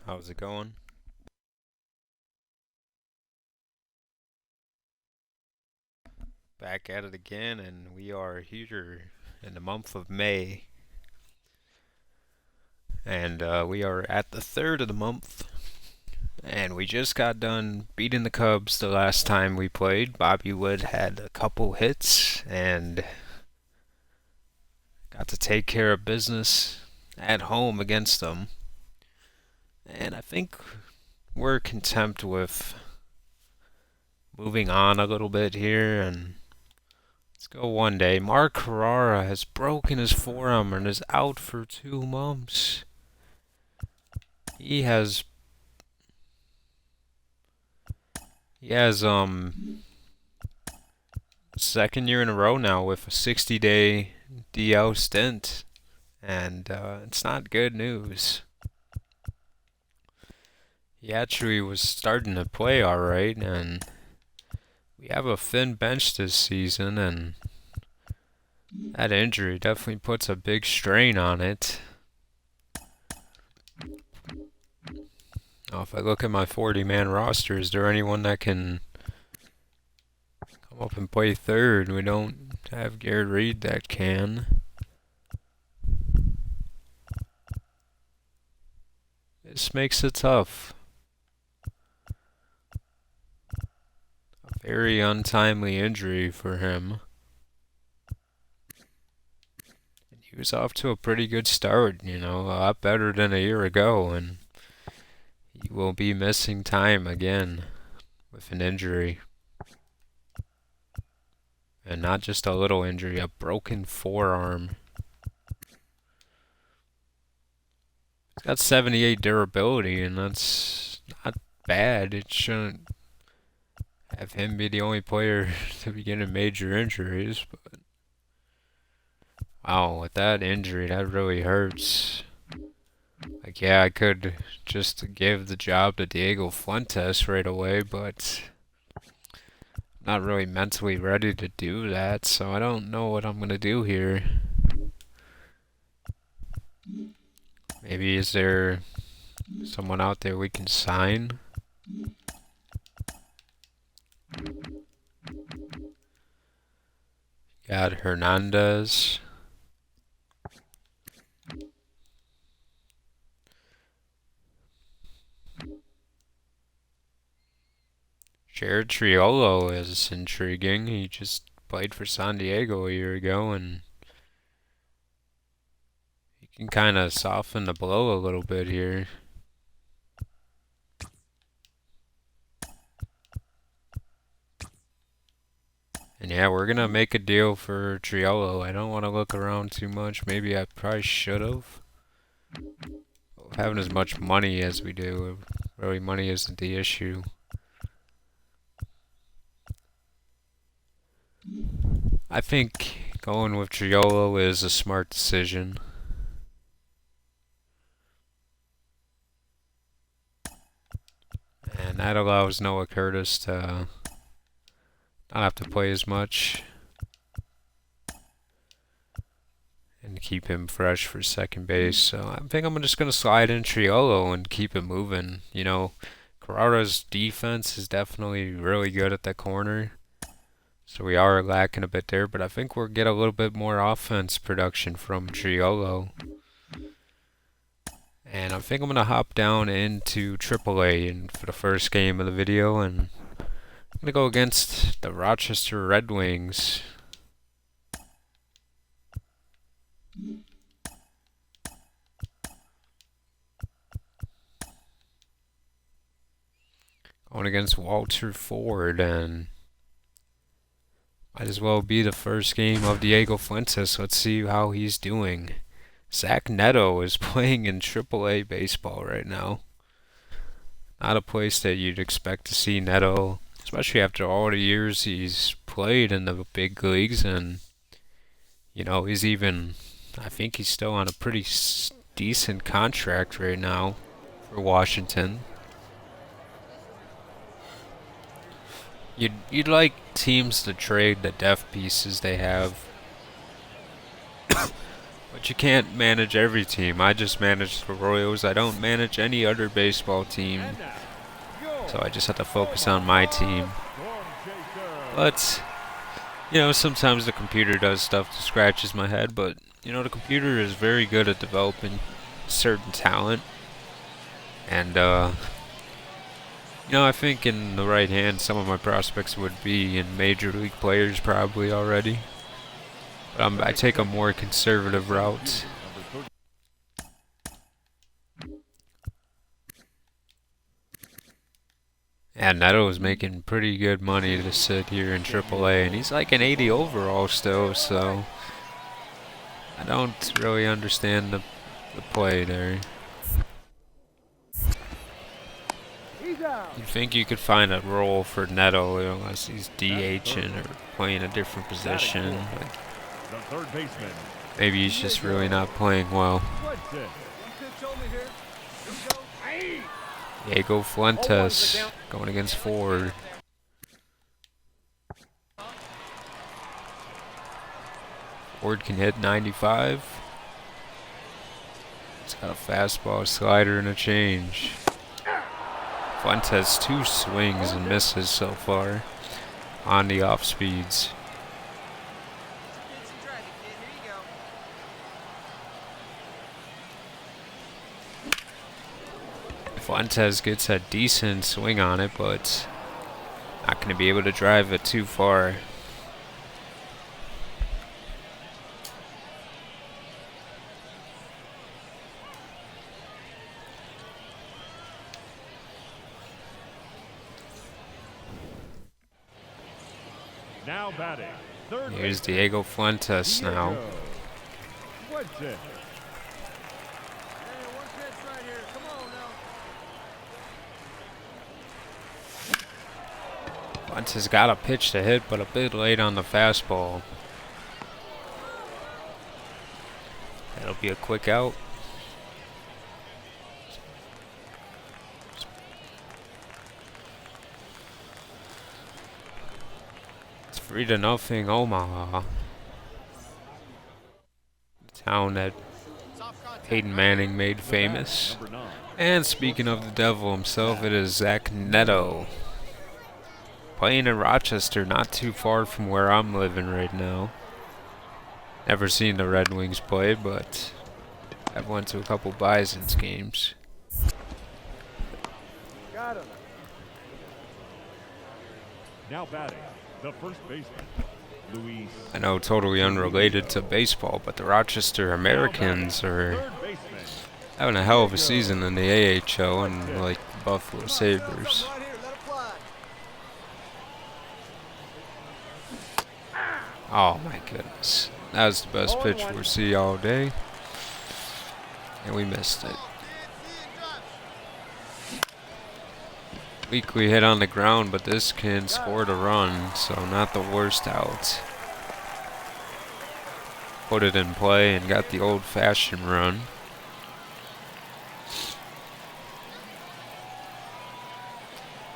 How's it going? Back at it again, and we are here in the month of May, and we are at the third of the month, and we just got done beating the Cubs the last time we played. Bobby Wood had a couple hits and got to take care of business at home against them, and I think we're content with moving on a little bit here and let's go one day. Mark Carrara has broken his forearm and is out for 2 months. He has he has second year in a row now with a 60-day DL stint, and it's not good news. He actually was starting to play all right, and we have a thin bench this season, and that injury definitely puts a big strain on it. Now, if I look at my 40-man roster, is there anyone that can come up and play third? We don't have Garrett Reed that can. This makes it tough. A very untimely injury for him. He was off to a pretty good start, a lot better than a year ago, and he will be missing time again with an injury. And not just a little injury, a broken forearm. He's got 78 durability, and that's not bad. It shouldn't have him be the only player to be getting major injuries, but wow, with that injury, that really hurts. Like, yeah, I could just give the job to Diego Fuentes right away, but I'm not really mentally ready to do that, so I don't know what I'm gonna do here. Maybe is there someone out there we can sign? Got Hernandez. Jared Triolo is intriguing. He just played for San Diego a year ago, and he can kind of soften the blow a little bit here. And yeah, we're gonna make a deal for Triolo. I don't want to look around too much. Maybe I probably should have. Having as much money as we do, really money isn't the issue. I think going with Triolo is a smart decision. And that allows Noah Curtis to not have to play as much and keep him fresh for second base. So I think I'm just going to slide in Triolo and keep it moving. Carrara's defense is definitely really good at that corner. So we are lacking a bit there, but I think we'll get a little bit more offense production from Triolo. And I think I'm going to hop down into AAA for the first game of the video, and I'm going to go against the Rochester Red Wings. Going against Walter Ford, and might as well be the first game of Diego Fuentes. Let's see how he's doing. Zach Neto is playing in AAA baseball right now. Not a place that you'd expect to see Neto, especially after all the years he's played in the big leagues. And, I think he's still on a pretty decent contract right now for Washington. You'd like teams to trade the depth pieces they have But you can't manage every team. I just manage the Royals. I don't manage any other baseball team. So I just have to focus on my team. But, you know, sometimes the computer does stuff that scratches my head. But, you know, the computer is very good at developing certain talent. And, you know, I think in the right hand, some of my prospects would be in major league players probably already. But I take a more conservative route. And Neto is making pretty good money to sit here in AAA, and he's like an 80 overall still, so I don't really understand the play there. You'd think you could find a role for Neto, you know, unless he's DHing or playing a different position. But maybe he's just really not playing well. Diego Fuentes going against Ford. Ford can hit 95. He's got a fastball, a slider, and a change. Fuentes 2 swings and misses so far on the off speeds. Fuentes gets a decent swing on it, but not going to be able to drive it too far. Now batting. Here's Diego Fuentes now. Fuentes got a pitch to hit, but a bit late on the fastball. That'll be a quick out. It's 3-0 Omaha. The town that Peyton Manning made famous. And speaking of the devil himself, it is Zach Neto. Playing in Rochester, not too far from where I'm living right now. Never seen the Red Wings play, but I've went to a couple Bison's games. Got him. Now batting, the first baseman, Luis. I know, totally unrelated to baseball, but the Rochester Americans are having a hell of a season in the AHL, and like the Buffalo Sabres. Oh my goodness. That was the best pitch we'll see all day. And we missed it. Weakly hit on the ground, but this can score a run, so not the worst out. Put it in play and got the old-fashioned run.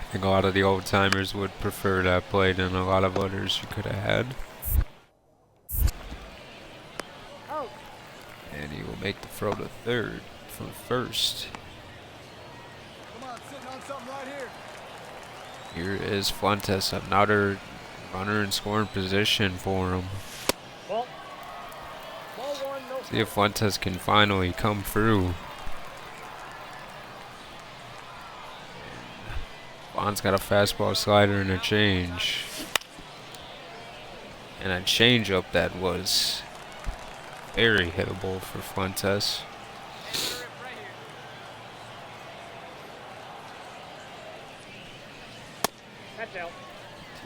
I think a lot of the old-timers would prefer that play than a lot of others you could have had. And he will make the throw to third from first. Come on, sitting on something right here. Here is Fuentes, another runner in scoring position for him. See if Fuentes can finally come through. Bond's got a fastball, slider, and a change. And a changeup that was very hittable for Fuentes.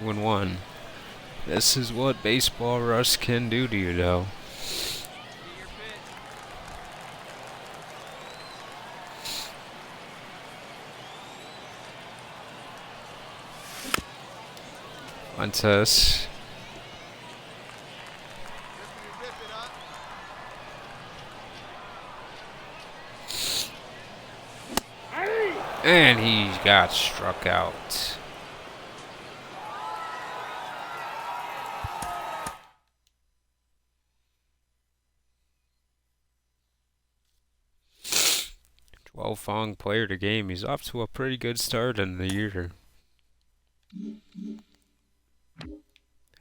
2-1. This is what baseball rust can do to you, though. Fuentes. And he got struck out. Fong player to game. He's off to a pretty good start in the year.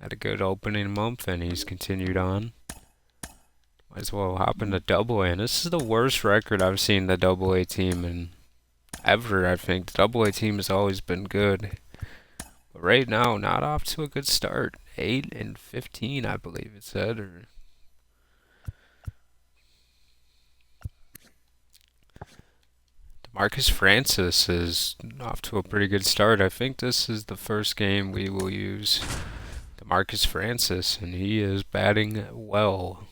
Had a good opening month, and he's continued on. Might as well hop into Double A. And this is the worst record I've seen the Double A team in ever. I think the Double A team has always been good, but right now, not off to a good start. 8-15, I believe it said. Or Marcus Francis is off to a pretty good start. I think this is the first game we will use Marcus Francis, and he is batting well.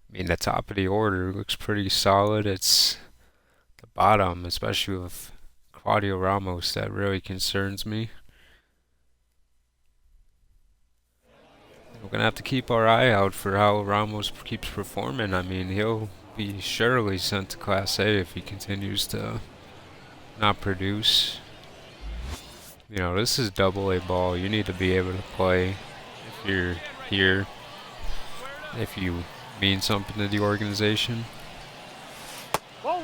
I mean, the top of the order looks pretty solid. It's the bottom, especially with Claudio Ramos, that really concerns me. We're going to have to keep our eye out for how Ramos keeps performing. I mean, he'll be surely sent to Class A if he continues to not produce. You know, this is Double A ball. You need to be able to play if you're here, if you mean something to the organization.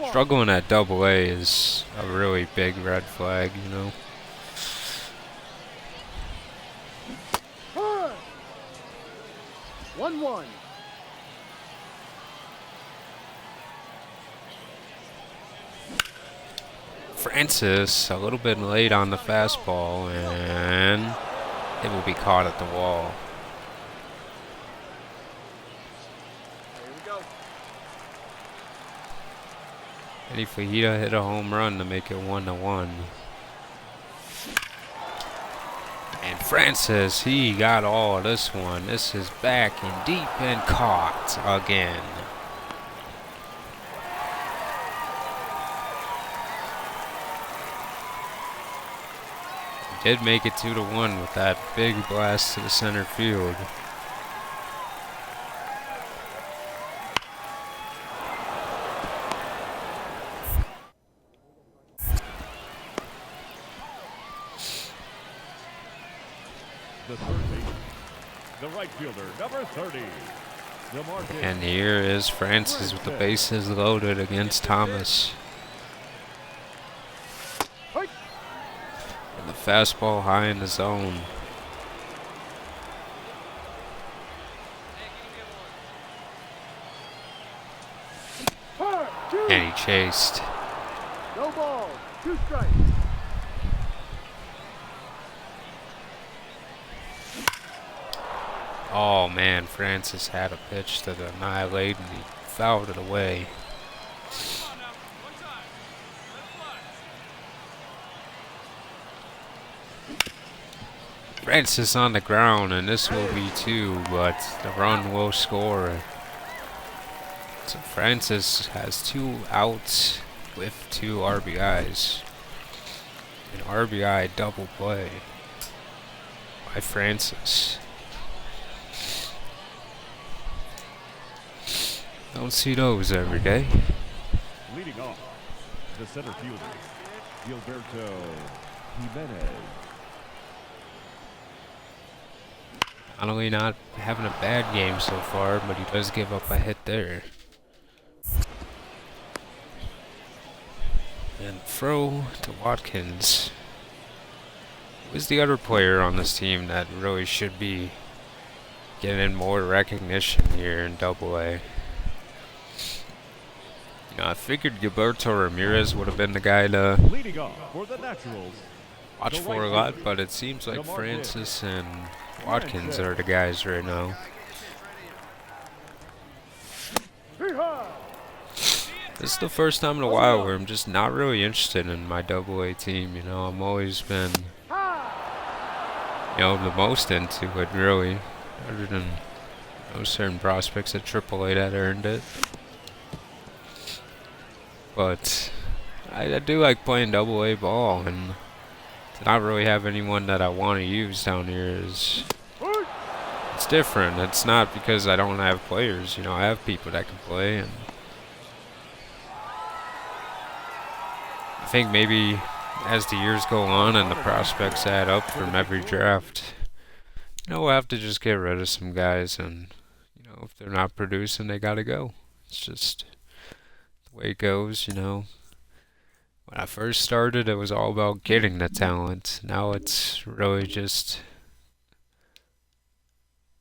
Struggling at Double A is a really big red flag, you know. 1-1. Francis a little bit late on the fastball, and it will be caught at the wall. Here we go. Eddie Fajita hit a home run to make it 1-1. And Francis, he got all of this one. This is back and deep and caught again. He did make it 2-1 with that big blast to the center field. The third baseman, the right fielder, number 30. And here is Francis with the bases loaded against Thomas. And the fastball high in the zone. And he chased. No ball. 2 strikes. Oh man, Francis had a pitch to annihilate and he fouled it away. Francis on the ground, and this will be 2, but the run will score. So Francis has 2 outs with 2 RBIs. An RBI double play by Francis. Don't see those every day. Leading off, the center fielder, Gilberto Jimenez. Not only not having a bad game so far, but he does give up a hit there. And throw to Watkins. Who's the other player on this team that really should be getting more recognition here in Double A? You know, I figured Gilberto Ramirez would have been the guy to Leading off for the Naturals, watch for a lot, but it seems like Francis and Watkins are the guys right now. This is the first time in a while where I'm just not really interested in my Double A team. You know, I'm always been, you know, the most into it really, other than certain prospects at Triple A that earned it. But I do like playing Double A ball, and to not really have anyone that I want to use down here is, it's different. It's not because I don't have players. You know, I have people that can play, and I think maybe as the years go on and the prospects add up from every draft, you know, we'll have to just get rid of some guys, and you know, if they're not producing, they gotta go. It's just the way it goes, you know. When I first started, it was all about getting the talent. Now it's really just,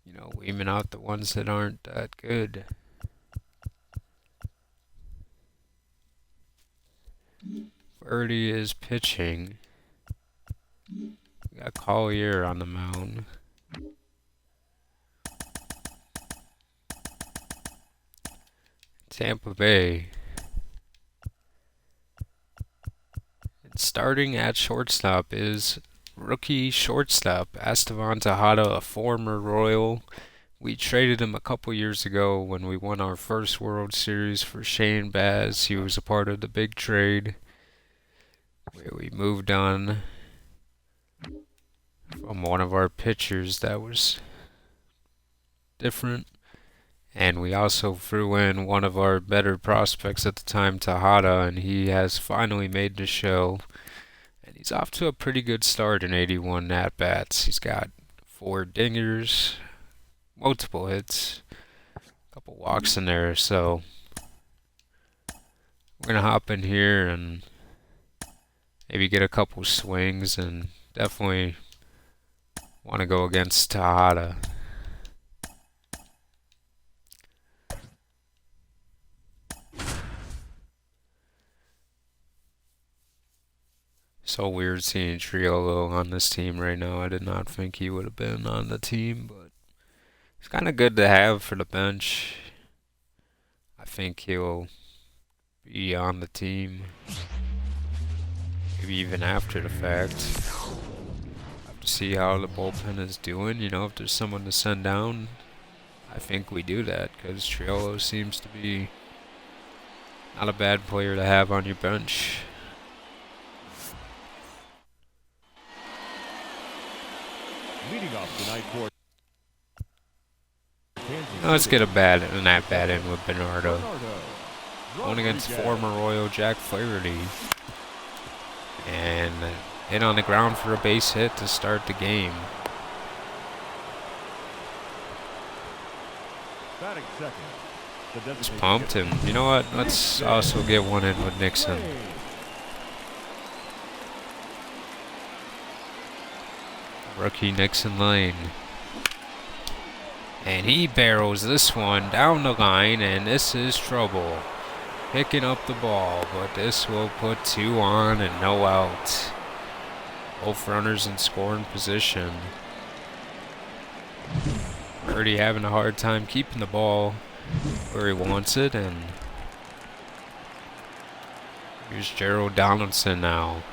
you know, weeding out the ones that aren't that good. Birdie is pitching. We got Collier on the mound. Tampa Bay. And starting at shortstop is rookie shortstop Estevan Tejada, a former Royal. We traded him a couple years ago when we won our first World Series for Shane Baz. He was a part of the big trade where we moved on from one of our pitchers that was different. And we also threw in one of our better prospects at the time, Tejada, and he has finally made the show. And he's off to a pretty good start in 81 at-bats. He's got 4 dingers, multiple hits, a couple walks in there. So we're going to hop in here and maybe get a couple swings, and definitely want to go against Tejada. So weird seeing Triolo on this team right now. I did not think he would have been on the team, but it's kind of good to have for the bench. I think he'll be on the team, maybe even after the fact. Have to see how the bullpen is doing. You know, if there's someone to send down, I think we do that, because Triolo seems to be not a bad player to have on your bench. Leading off tonight for Now let's get an at-bat in with Bernardo. Going against former Royal Jack Flaherty. And hit on the ground for a base hit to start the game. batting second. Just pumped him. You know what? Let's also get one in with Nixon. Rookie Nixon Lane. And he barrels this one down the line, and this is trouble. Picking up the ball, but this will put 2 on and no out. Both runners in scoring position. Already having a hard time keeping the ball where he wants it, and here's Gerald Donaldson now.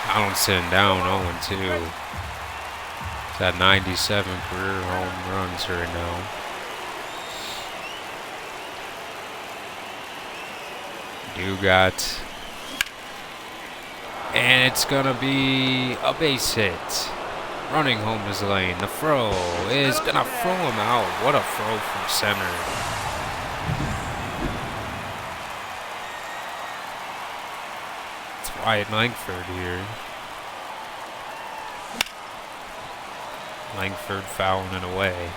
Donaldson down 0-2. He's at 97 career home runs right now. Dugat. And it's going to be a base hit. Running home his lane. The throw is going to throw him out. What a throw from center. It's Wyatt Langford here. Langford fouling it away.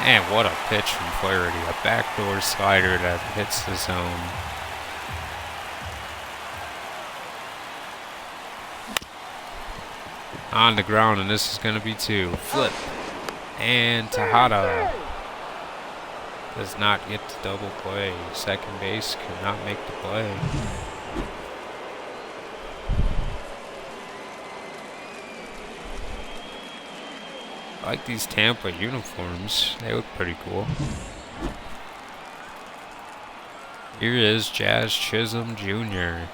And what a pitch from Flaherty. A backdoor slider that hits the zone. On the ground, and this is going to be 2. Flip. And Tejada does not get the double play. Second base cannot make the play. I like these Tampa uniforms. They look pretty cool. Here is Jazz Chisholm Jr.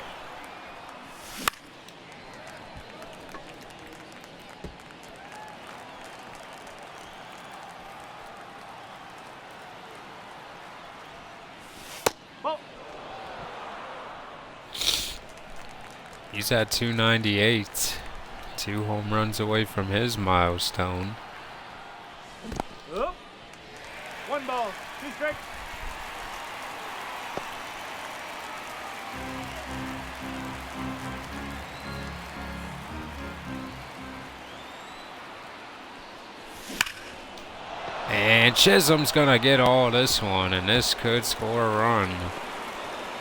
He's at 298. 2 home runs away from his milestone. Up. 1 ball, 2 strikes. And Chisholm's gonna get all this one, and this could score a run.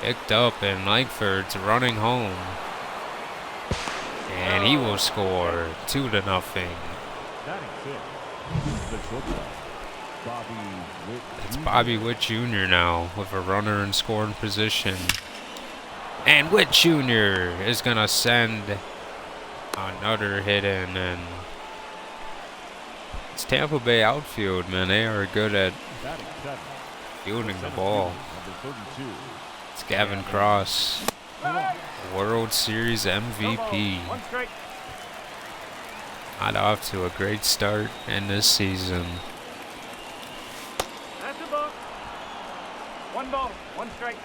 Picked up, and Langford's running home. And he will score 2-0. Batting 6. The shortstop, Bobby Witt. It's Bobby Witt Jr. now with a runner in scoring position. And Witt Jr. is gonna send another hit in, and it's Tampa Bay outfield, man. They are good at Batting 7. fielding the ball. Number 32. It's Gavin Cross, World Series MVP. 1 strike. Not off to a great start in this season. That's the ball. 1 ball, 1 strike.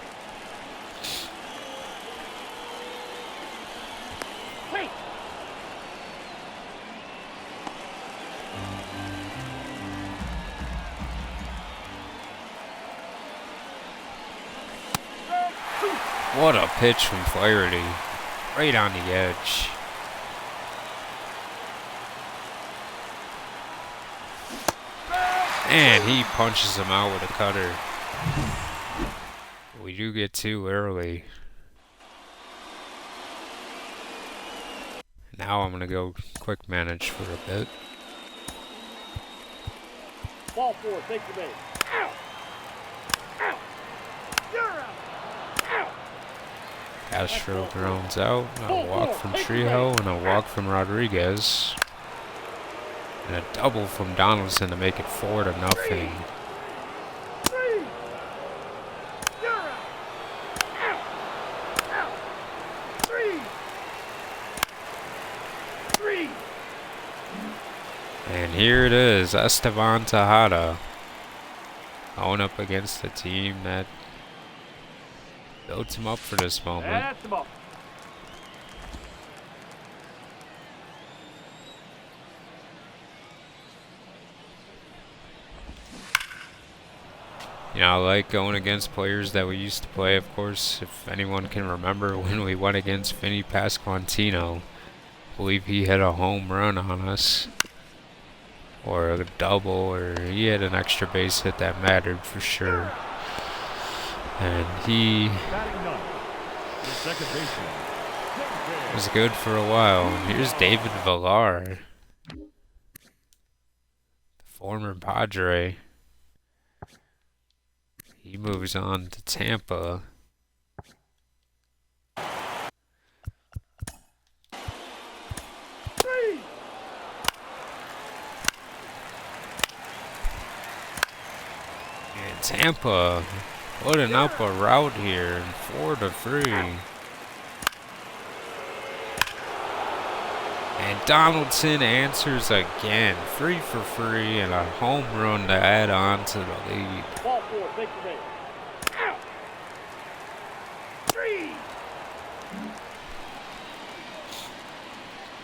Wait. What a pitch from Flaherty. Right on the edge. And he punches him out with a cutter. We do get 2 early. Now I'm going to go quick manage for a bit. Ball 4, take the base. Out. Out. You're out. Out. Castro grounds out. A walk from Trejo and a walk from Rodriguez. And a double from Donaldson to make it 4-0. 3. You're out. Out. Out. 3. 3. And here it is, Esteban Tejada going up against a team that built him up for this moment. That's the ball. You know, I like going against players that we used to play, of course. If anyone can remember when we went against Vinny Pasquantino, I believe he hit a home run on us. Or a double, or he had an extra base hit that mattered for sure. And he Batting 9. The second baseman. was good for a while. Here's David Villar, the former Padre. He moves on to Tampa. And Tampa putting up a rout here in 4-3. And Donaldson answers again. 3 for 3 and a home run to add on to the lead. Ball 4, take the base. Out. 3.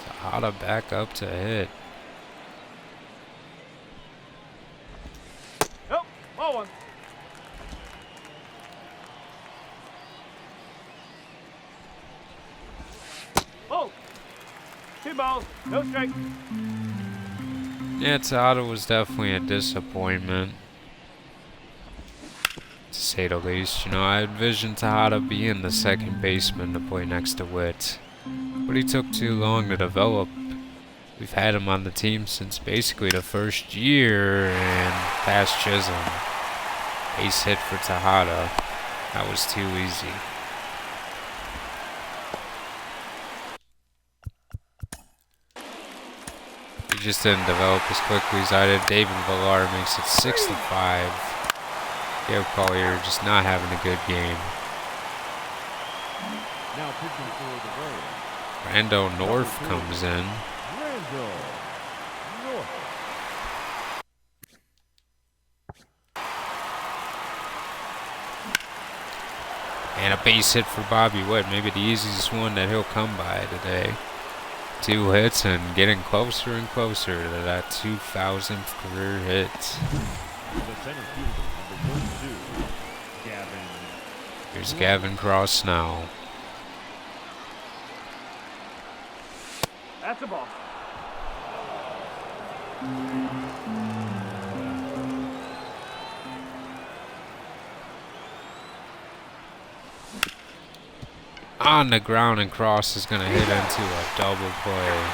Tejada back up to hit. Nope. Ball 1. Oh. 2 balls, no strike. Yeah, Tejada was definitely a disappointment, to say the least. You know, I envisioned Tejada being the second baseman to play next to Witt, but he took too long to develop. We've had him on the team since basically the first year, and past Chisholm. Ace hit for Tejada. That was too easy. He just didn't develop as quickly as I did. David Villar makes it 6-5. Gabe Collier just not having a good game. Now pitching for the Braves. Brando North comes in. Brando North. And a base hit for Bobby Witt, maybe the easiest one that he'll come by today. 2 hits and getting closer and closer to that 2,000th career hit. The center fielder, number 32, Gavin. Here's Gavin Cross now. That's a ball. On the ground, and Cross is going to hit into a double play.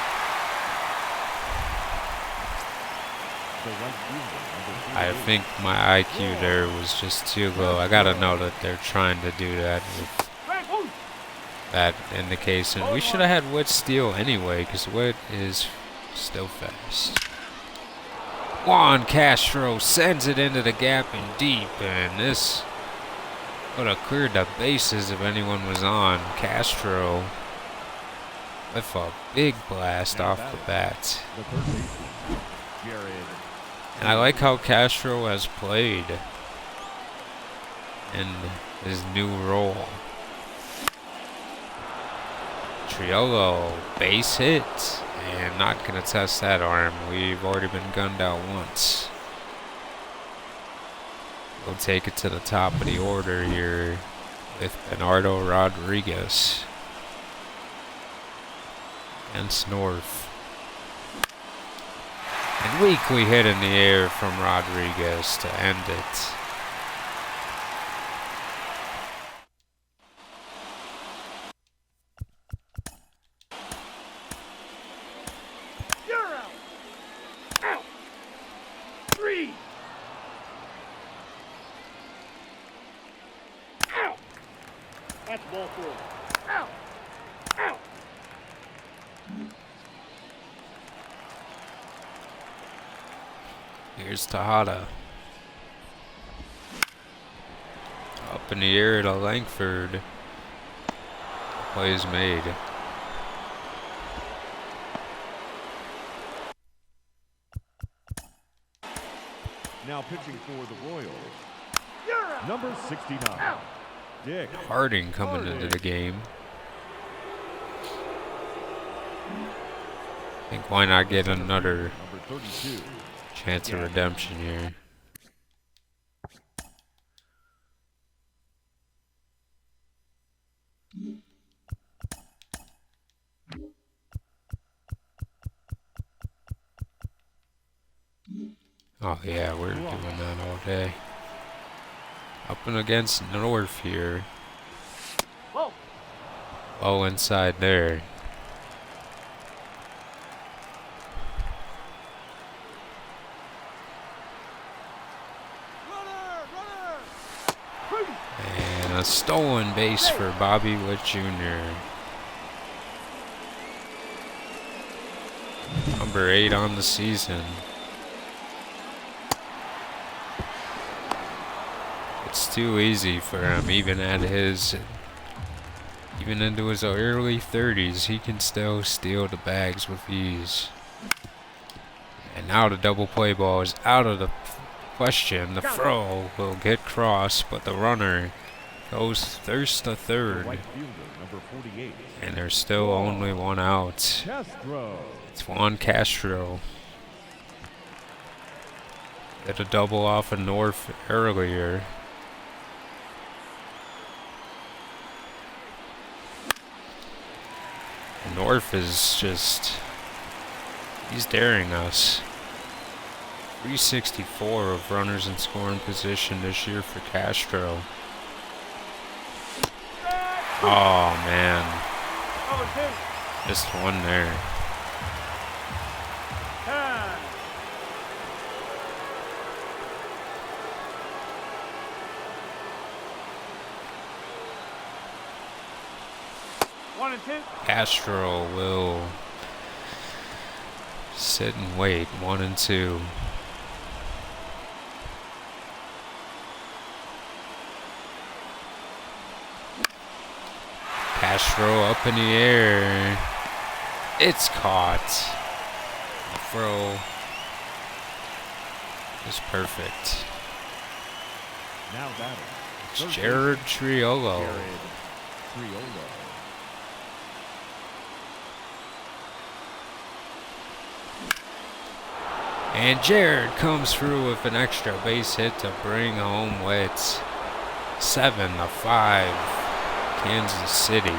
I think my IQ there was just too low. I got to know that they're trying to do that with that in the case. And we should have had Witt steal anyway, because Witt is still fast. Juan Castro sends it into the gap and deep, and this would have cleared the bases if anyone was on. Castro with a big blast off the bat. And I like how Castro has played in his new role. Triolo, base hit, and not going to test that arm. We've already been gunned out once. We'll take it to the top of the order here with Bernardo Rodriguez against North. And weakly hit in the air from Rodriguez to end it. You're out. Out. 3. Out. That's ball 4. Out. Out. Here's Tejada. Up in the air to Langford. Plays made. Now pitching for the Royals. Number 69. Dick Harding coming into the game. I think why not get another Number 32. chance of redemption here. Oh yeah, we're doing that all day. Up and against North here. Whoa. Oh, inside there. And a stolen base for Bobby Witt Jr. Number 8 on the season. It's too easy for him, even into his early 30s, he can still steal the bags with ease. And now the double play ball is out of the question. The throw will get Cross, but the runner goes thirst to third. And there's still only one out. It's Juan Castro. Hit a double off of North earlier. North is just, he's daring us. 364 of runners in scoring position this year for Castro. Oh man, just one there. Castro will sit and wait. 1 and 2. Castro up in the air. It's caught. The throw is perfect. Now batting, It's Jared Triolo. Jared Triolo. And Jared comes through with an extra base hit to bring home Wits. 7-5, Kansas City.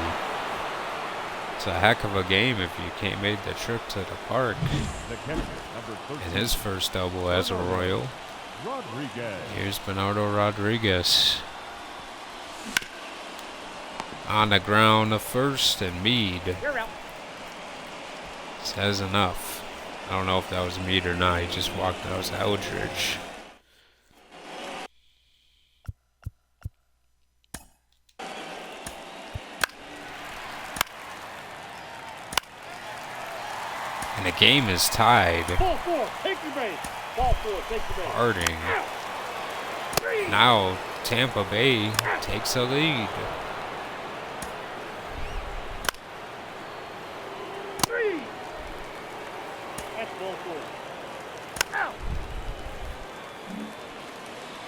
It's a heck of a game if you can't make the trip to the park. The catcher, number 13. And his first double as a Royal. Rodriguez. Here's Bernardo Rodriguez. On the ground, the first, and Meade You're out. says enough. I don't know if that was Meade or not. He just walked out. It was Eldridge. And the game is tied. Ball 4, take your base. Ball 4, take your base. Harding. Out. 3. Now Tampa Bay takes a lead. 3. That's ball 4. Out.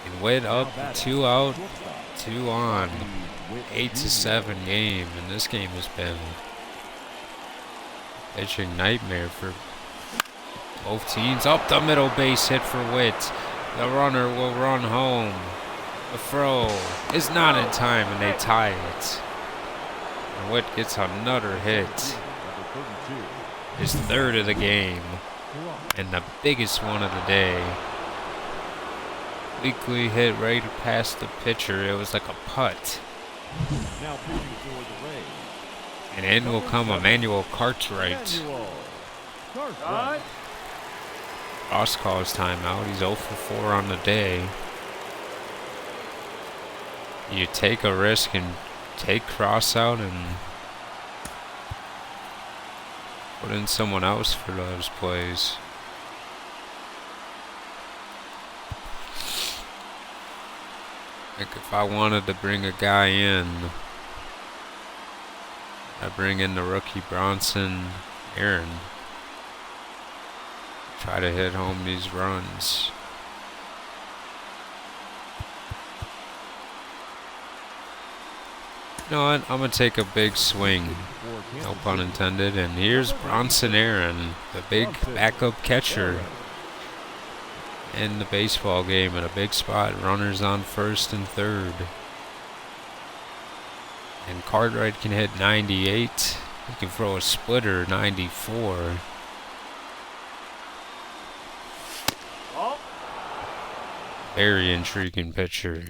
And Witt up, 2 out, 2 on. 8-7 game, and this game has been a pitching nightmare for both teams. Up the middle, base hit for Witt. The runner will run home. The throw is not in time, and they tie it. And Witt gets another hit. His third of the game, and the biggest one of the day. Weekly hit right past the pitcher. It was like a putt. Now pitching for the Rays. And in will come Emmanuel Cartwright. Emmanuel Cartwright. Right. Ross calls timeout. He's 0 for 4 on the day. You take a risk and take Cross out and put in someone else for those plays. Like if I wanted to bring a guy in, I bring in the rookie Bronson Aaron. Try to hit home these runs. You know what? I'm going to take a big swing. No pun intended. And here's Bronson Aaron, the big backup catcher in the baseball game in a big spot. Runners on first and third. And Cartwright can hit 98. He can throw a splitter, 94. Ball. Very intriguing pitcher.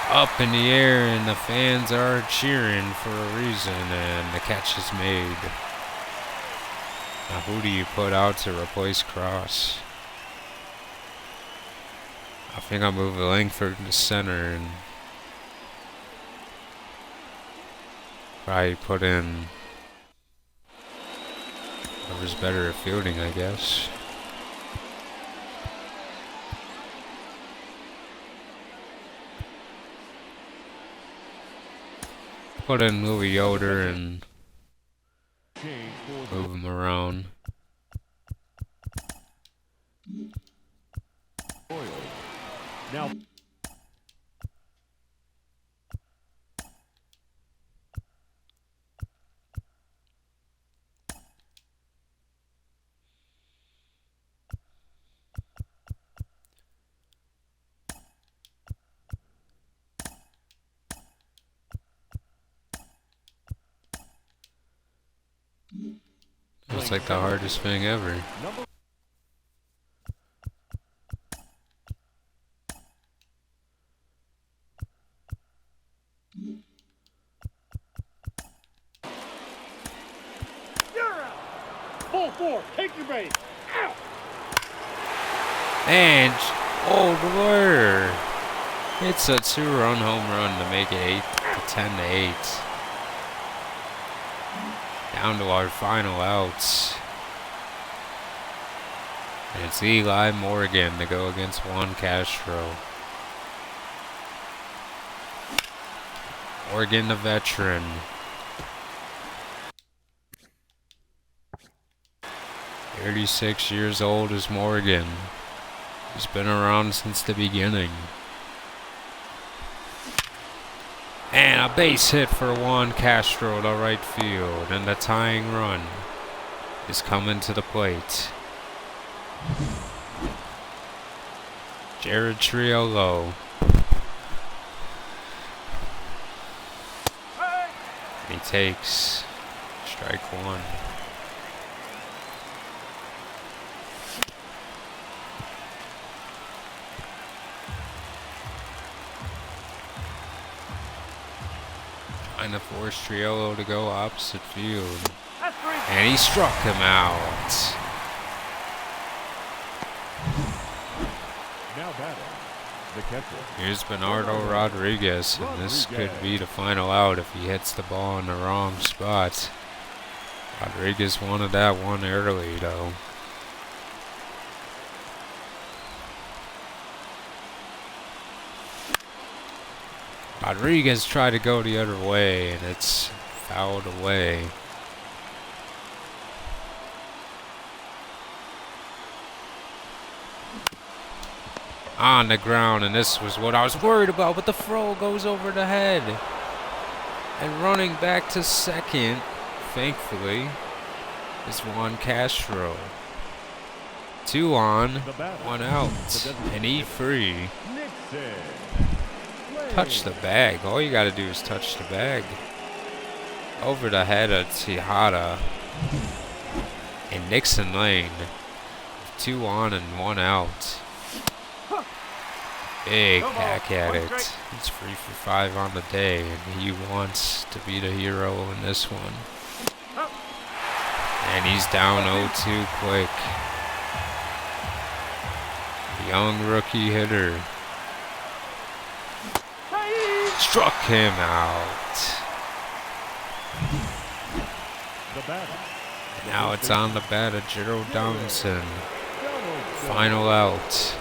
Up in the air, and the fans are cheering for a reason, and the catch is made. Now who do you put out to replace Cross? I think I'll move Langford to center and probably put in whoever's better at fielding, I guess. Put in Louis Yoder and move him around. Now It's like the hardest thing ever. number You're out. Ball 4, take your base. Out. And old word. It's a 2-run home run to make it 10-8. Down to our final outs. And it's Eli Morgan to go against Juan Castro. Morgan, the veteran. 36 years old is Morgan. He's been around since the beginning. And a base hit for Juan Castro to right field, and the tying run is coming to the plate. Jared Triolo. He takes strike one. Trying to force Triolo to go opposite field. And he struck him out. Now batting, the catcher. Here's Bernardo Rodriguez, and this could be the final out if he hits the ball in the wrong spot. Rodriguez wanted that one early, though. Rodriguez tried to go the other way, and it's fouled away. On the ground, and this was what I was worried about, but the throw goes over the head. And running back to second, thankfully, is Juan Castro. 2 on, 1 out, and E3. Touch the bag. All you gotta do is touch the bag. Over the head of Tejada in Nixon Lane. 2 on and 1 out. Big hack at it. He's 3 for 5 on the day, and he wants to be the hero in this one. And he's down 0-2 quick. Young rookie hitter. Struck him out. Now it's on the bat of Jero Donaldson. Final out.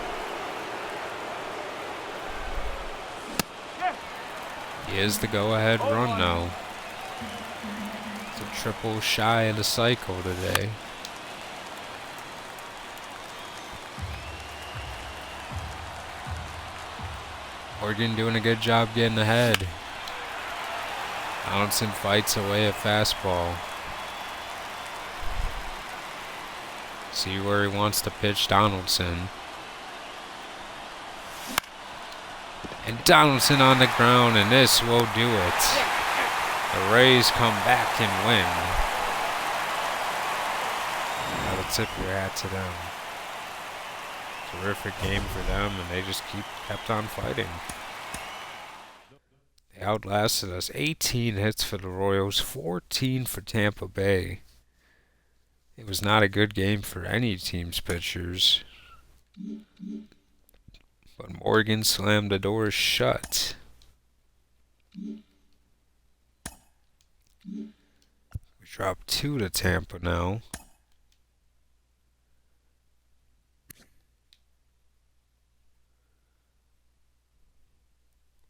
He is the go-ahead run now. It's a triple shy of the cycle today. Morgan doing a good job getting ahead. Donaldson fights away a fastball. See where he wants to pitch Donaldson. And Donaldson on the ground, and this will do it. The Rays come back and win. Gotta tip your hat to them. Terrific game for them, and they just kept on fighting. They outlasted us. 18 hits for the Royals, 14 for Tampa Bay. It was not a good game for any team's pitchers. But Morgan slammed the doors shut. We dropped 2 to Tampa now.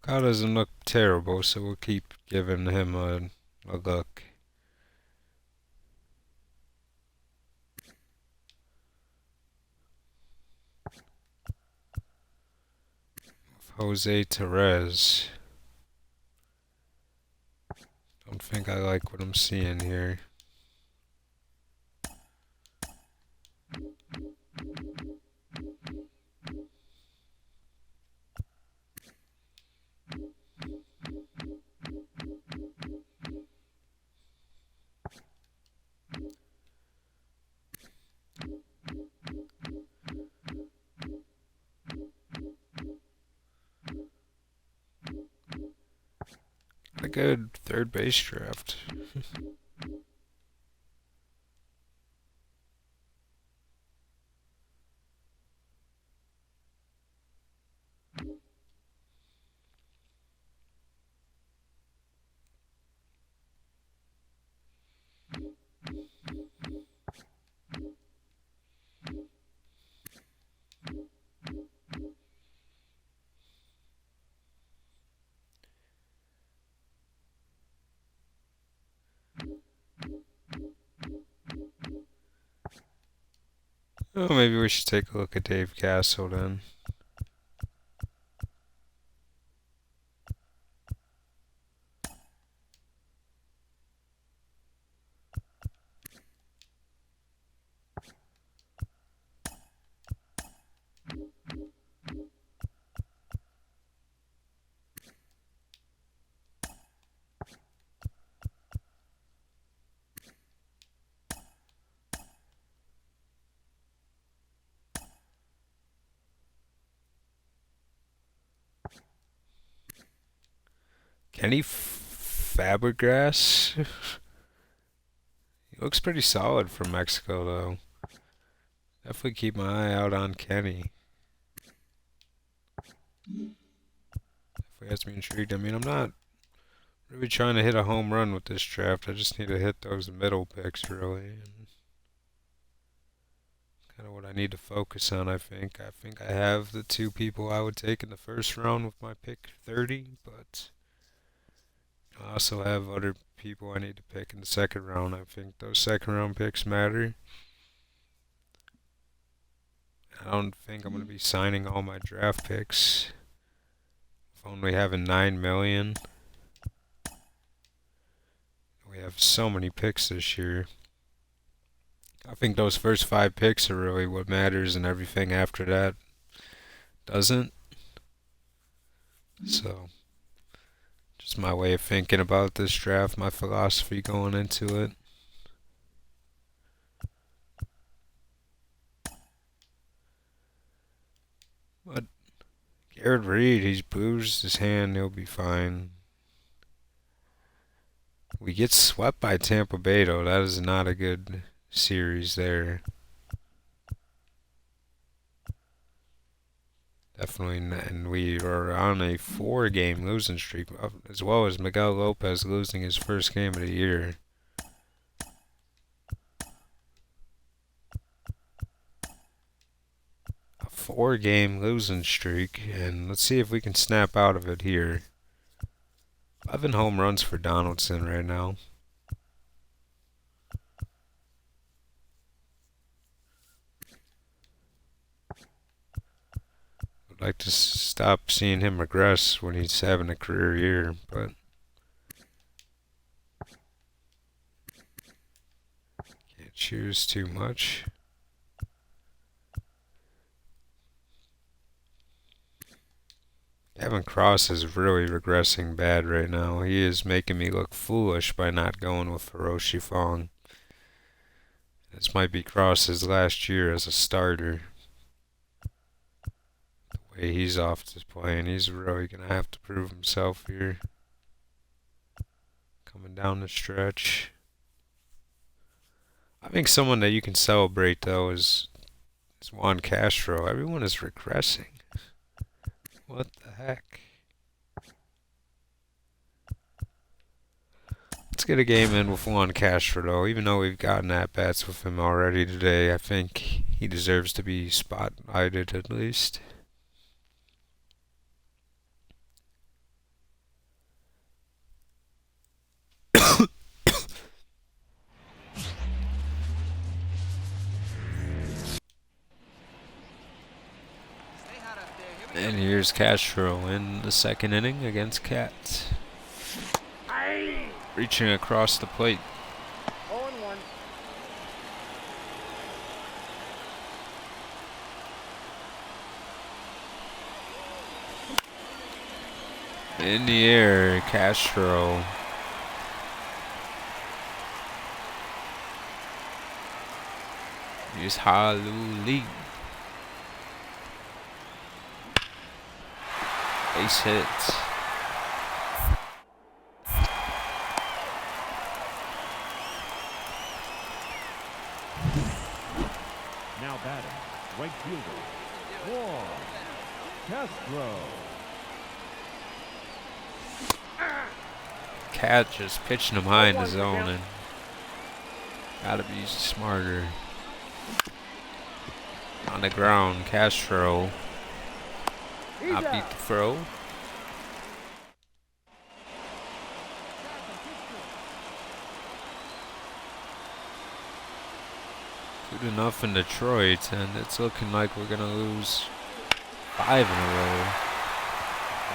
Kyle doesn't look terrible, so we'll keep giving him a look. Jose Torres. Don't think I like what I'm seeing here. A good third base draft. Oh, maybe we should take a look at Dave Castle then. Kenny Fabregas? He looks pretty solid for Mexico, though. Definitely keep my eye out on Kenny. Definitely has me intrigued. I mean, I'm not really trying to hit a home run with this draft. I just need to hit those middle picks, really. And kind of what I need to focus on, I think. I think I have the two people I would take in the first round with my pick 30, but I also have other people I need to pick in the second round. I think those second round picks matter. I don't think I'm going to be signing all my draft picks. If only having 9 million. We have so many picks this year. I think those first 5 picks are really what matters, and everything after that doesn't. So, just my way of thinking about this draft, my philosophy going into it. But Garrett Reed, he's bruised his hand, he'll be fine. We get swept by Tampa Bay, though. That is not a good series there. Definitely, and we are on a 4-game losing streak, as well as Miguel Lopez losing his first game of the year. A 4-game losing streak, and let's see if we can snap out of it here. 11 home runs for Donaldson right now. I'd like to stop seeing him regress when he's having a career year, but can't choose too much. Kevin Cross is really regressing bad right now. He is making me look foolish by not going with Hiroshi Fong. This might be Cross's last year as a starter. The way he's off to playing, he's really going to have to prove himself here. Coming down the stretch. I think someone that you can celebrate, though, is Juan Castro. Everyone is regressing. What the heck? Let's get a game in with Juan Castro, though. Even though we've gotten at-bats with him already today, I think he deserves to be spotlighted at least. And here's Castro in the second inning against Cats. Reaching across the plate. 0-1. In the air, Castro. Here's Haluli. Base hit. Now batting, right fielder, Juan Castro. Cat just pitching him high in the zone, and gotta be smarter. On the ground, Castro. Not beat the throw. 2-0 in Detroit, and it's looking like we're gonna lose 5 in a row.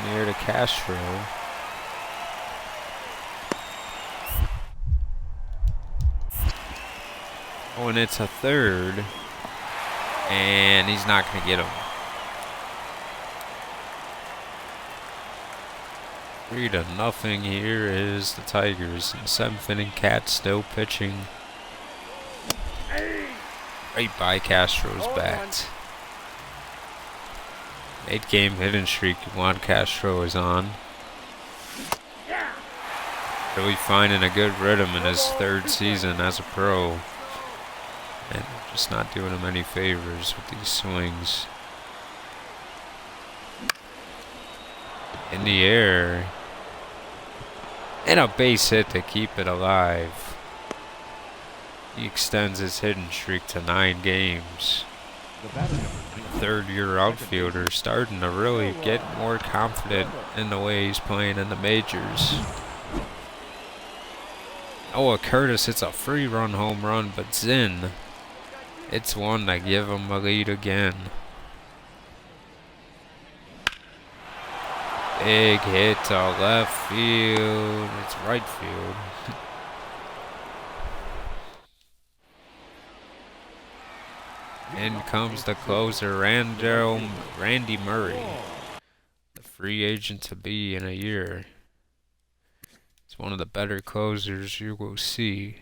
Near to Castro. Oh, and it's a third. And he's not going to get him. 3-0 here is the Tigers. In the 7th inning, Cat still pitching right by Castro's bat. 8-game hitting streak Juan Castro is on. Really finding a good rhythm in his 3rd season as a pro. And just not doing him any favors with these swings. In the air. And a base hit to keep it alive. He extends his hitting streak to 9 games. Third-year outfielder starting to really get more confident in the way he's playing in the majors. Noah Curtis hits a 3-run home run, but Zinn, it's one to give him a lead again. Big hit to left field. It's right field. In comes the closer, Randy Murray, the free agent to be in a year. It's one of the better closers you will see.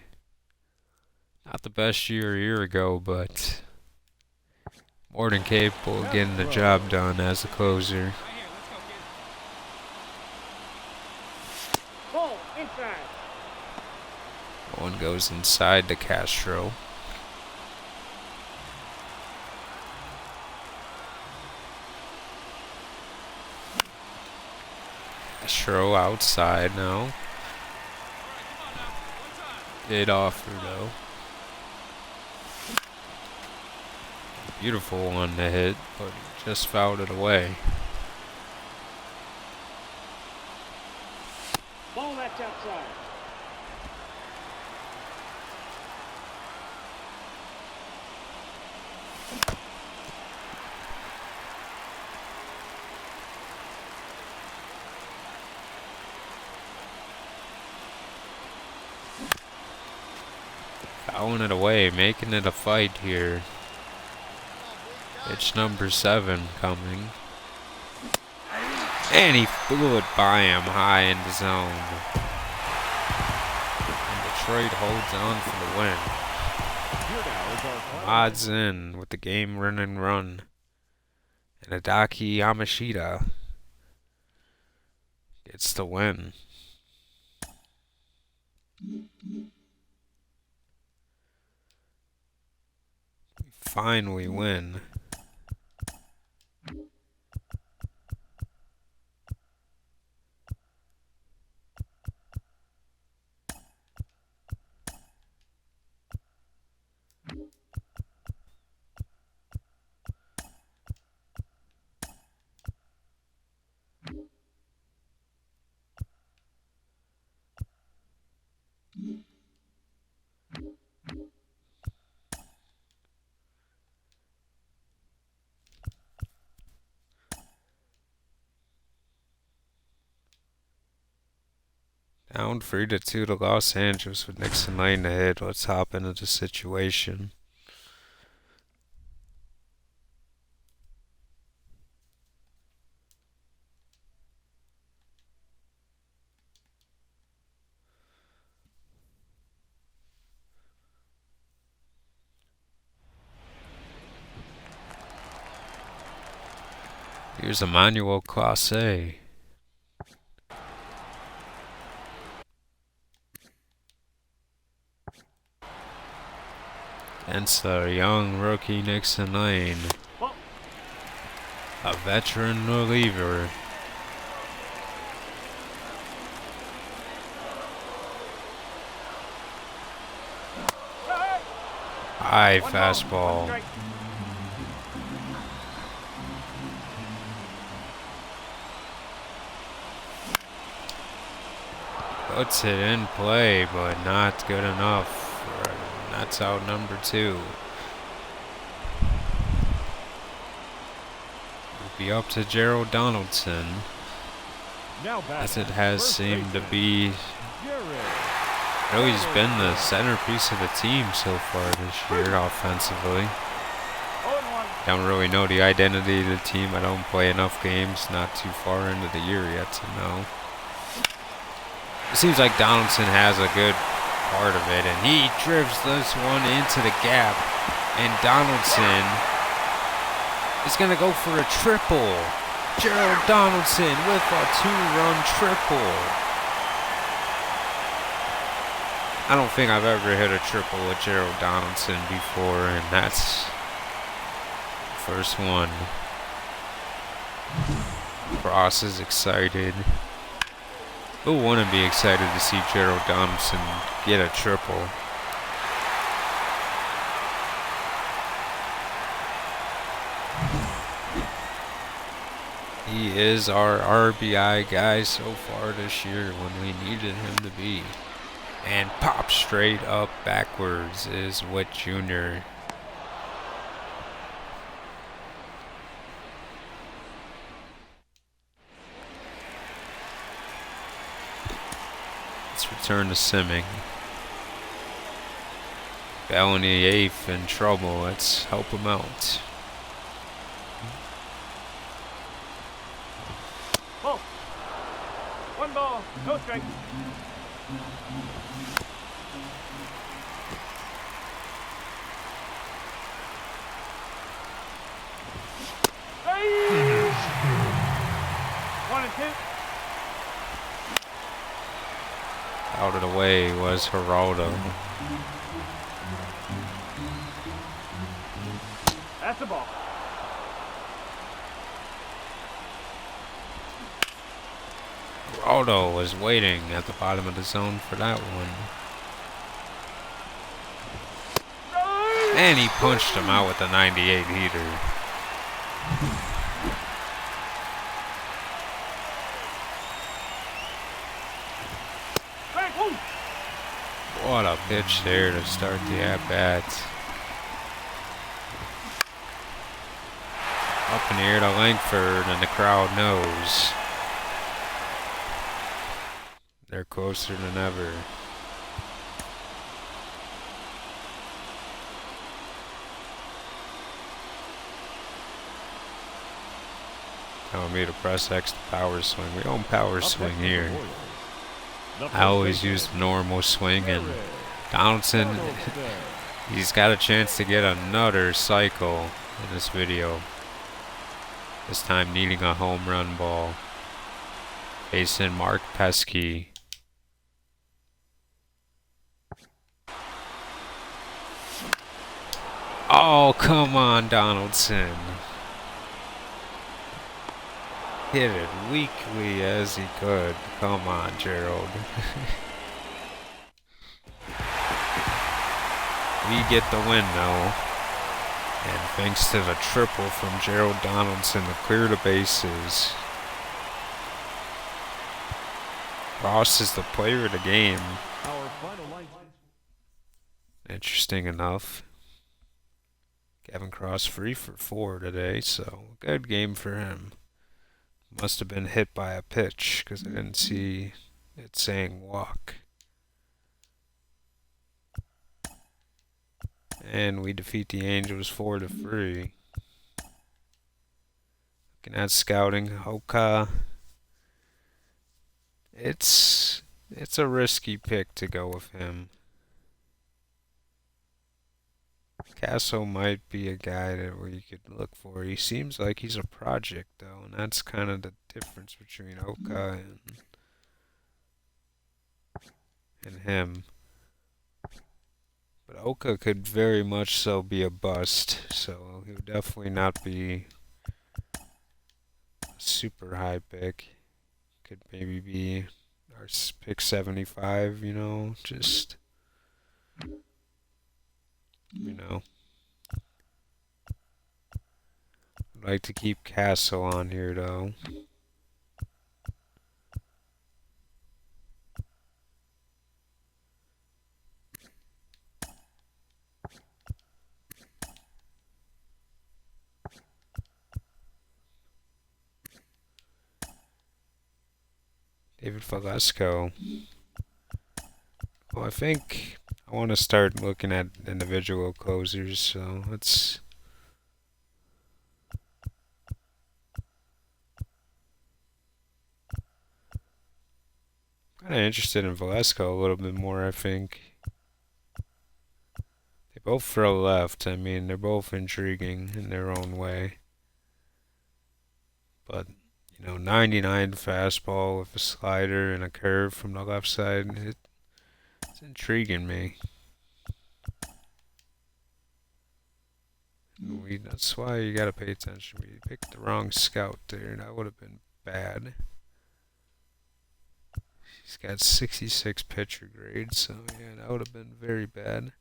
Not the best year a year ago, but more than capable of getting the job done as a closer. Ball inside. One goes inside to Castro. Castro outside now. Good offer though. Beautiful one to hit, but just fouled it away. Ball that's outside. Fouling it away, making it a fight here. Pitch number 7 coming. And he flew it by him high in the zone. And Detroit holds on for the win. Odds in with the game-winning run. And Hideki Yamashita gets the win. Finally win. Down 3-2 to Los Angeles with Nixon laying ahead. Let's hop into the situation. Here's Emmanuel Clase. Against the young rookie Nixon Lane. A veteran reliever. High fastball. Puts it in play, but not good enough. That's out number 2. be up to Gerald Donaldson, Now back. as it has First seemed to baseman, be. Jared. I know he's been the centerpiece of the team so far this year offensively. 0-1. Don't really know the identity of the team. I don't play enough games, not too far into the year yet to know. It seems like Donaldson has a good part of it, and he drifts this one into the gap. And Donaldson is going to go for a triple. Gerald Donaldson with a 2-run triple. I don't think I've ever hit a triple with Gerald Donaldson before, and that's the first one. Cross is excited. Who wouldn't be excited to see Gerald Donaldson get a triple? He is our RBI guy so far this year when we needed him to be. And pop straight up backwards is Witt Jr. Let's return to Simming. Bell in the eighth in trouble. Let's help him out. Ball. 1 ball, no strike. Hey! 1 and 2. Out of the way was Geraldo. That's the ball. Geraldo was waiting at the bottom of the zone for that one. And he punched him out with a 98 heater. What a pitch there to start the at-bat. Up in the air to Langford, and the crowd knows. They're closer than ever. Telling me to press X to power swing. We don't power swing here. I always use the normal swing, and Donaldson, he's got a chance to get another cycle in this video. This time needing a home run ball. Facing Mark Pesky. Oh, come on, Donaldson. Hit it weakly as he could. Come on, Gerald. We get the win, though. And thanks to the triple from Gerald Donaldson to clear the bases. Ross is the player of the game. Our final line. Interesting enough. Kevin Cross 3 for 4 today, so good game for him. Must have been hit by a pitch because I didn't see it saying walk. And we defeat the Angels 4-3. Looking at scouting, Hoka. It's a risky pick to go with him. Castle might be a guy that we could look for. He seems like he's a project, though, and that's kind of the difference between Oka and him. But Oka could very much so be a bust, so he would definitely not be a super high pick. Could maybe be our pick 75, you know, just, you know. I'd like to keep Castle on here, though. David Valesco. Well, I think I want to start looking at individual closers, so let's. Kind of interested in Valesco a little bit more, I think. They both throw left. I mean, they're both intriguing in their own way. But, 99 fastball with a slider and a curve from the left side, it's intriguing me. That's why you gotta pay attention. We picked the wrong scout there. That would have been bad. He's got 66 pitcher grade, so yeah, that would have been very bad.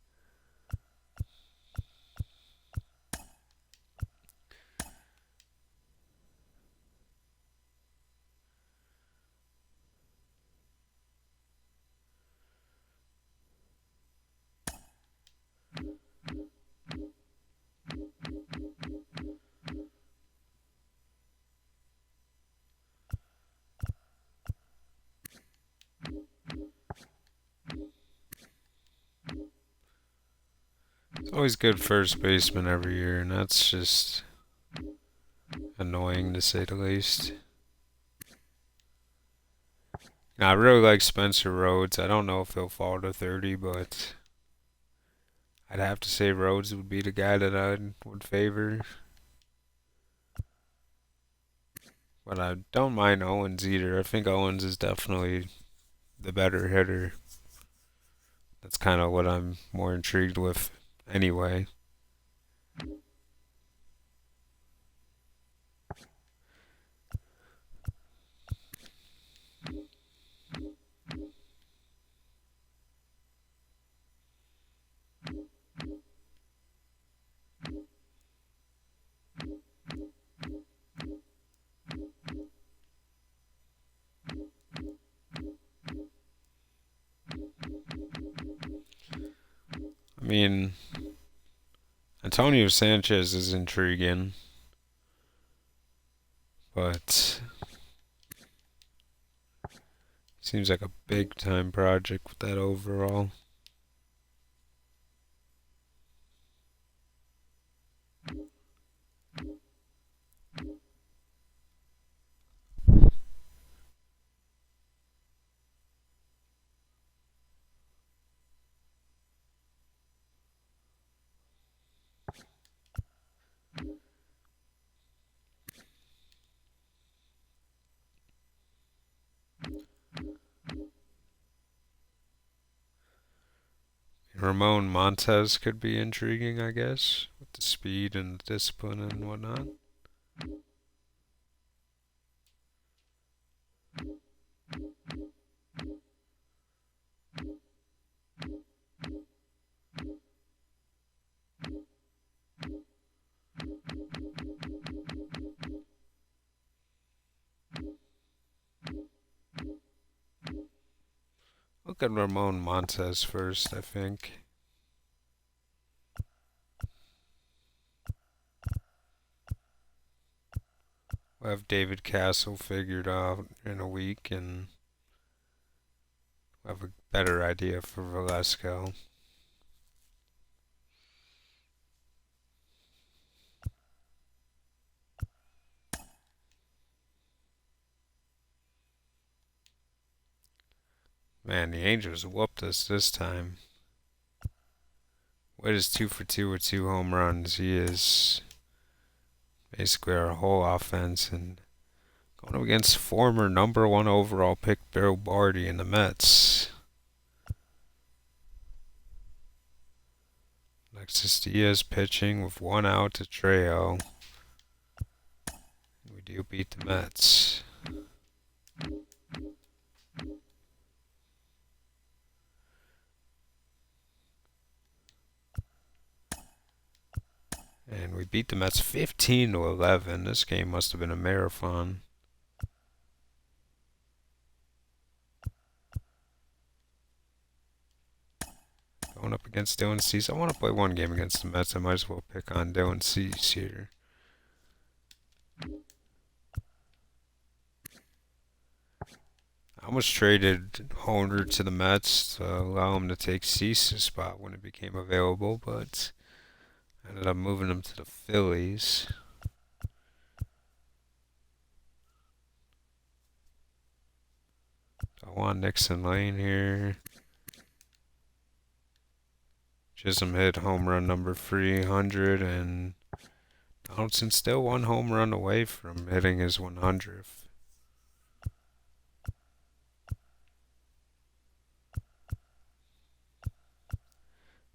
It's always good first baseman every year, and that's just annoying to say the least. Now, I really like Spencer Rhodes. I don't know if he'll fall to 30, but I'd have to say Rhodes would be the guy that I would favor. But I don't mind Owens either. I think Owens is definitely the better hitter. That's kind of what I'm more intrigued with anyway. I mean, Antonio Sanchez is intriguing, but seems like a big time project with that overall. Ramon Montez could be intriguing, I guess, with the speed and the discipline and whatnot. Look at Ramon Montez first, I think. We'll have David Castle figured out in a week, and we'll have a better idea for Velasco. Man, the Angels whooped us this time. Witt is 2 for 2 with 2 home runs. He is basically our whole offense, and going up against former #1 overall pick Bill Barty in the Mets. Alexis Diaz pitching with 1 out to Trejo. We do beat the Mets. And we beat the Mets 15-11. This game must have been a marathon. Going up against Dylan Cease. I want to play one game against the Mets. I might as well pick on Dylan Cease here. I almost traded Homer to the Mets to allow him to take Cease's spot when it became available, but I ended up moving him to the Phillies. I want Nixon Lane here. Chisholm hit home run number 300, and Donaldson still one home run away from hitting his 100th.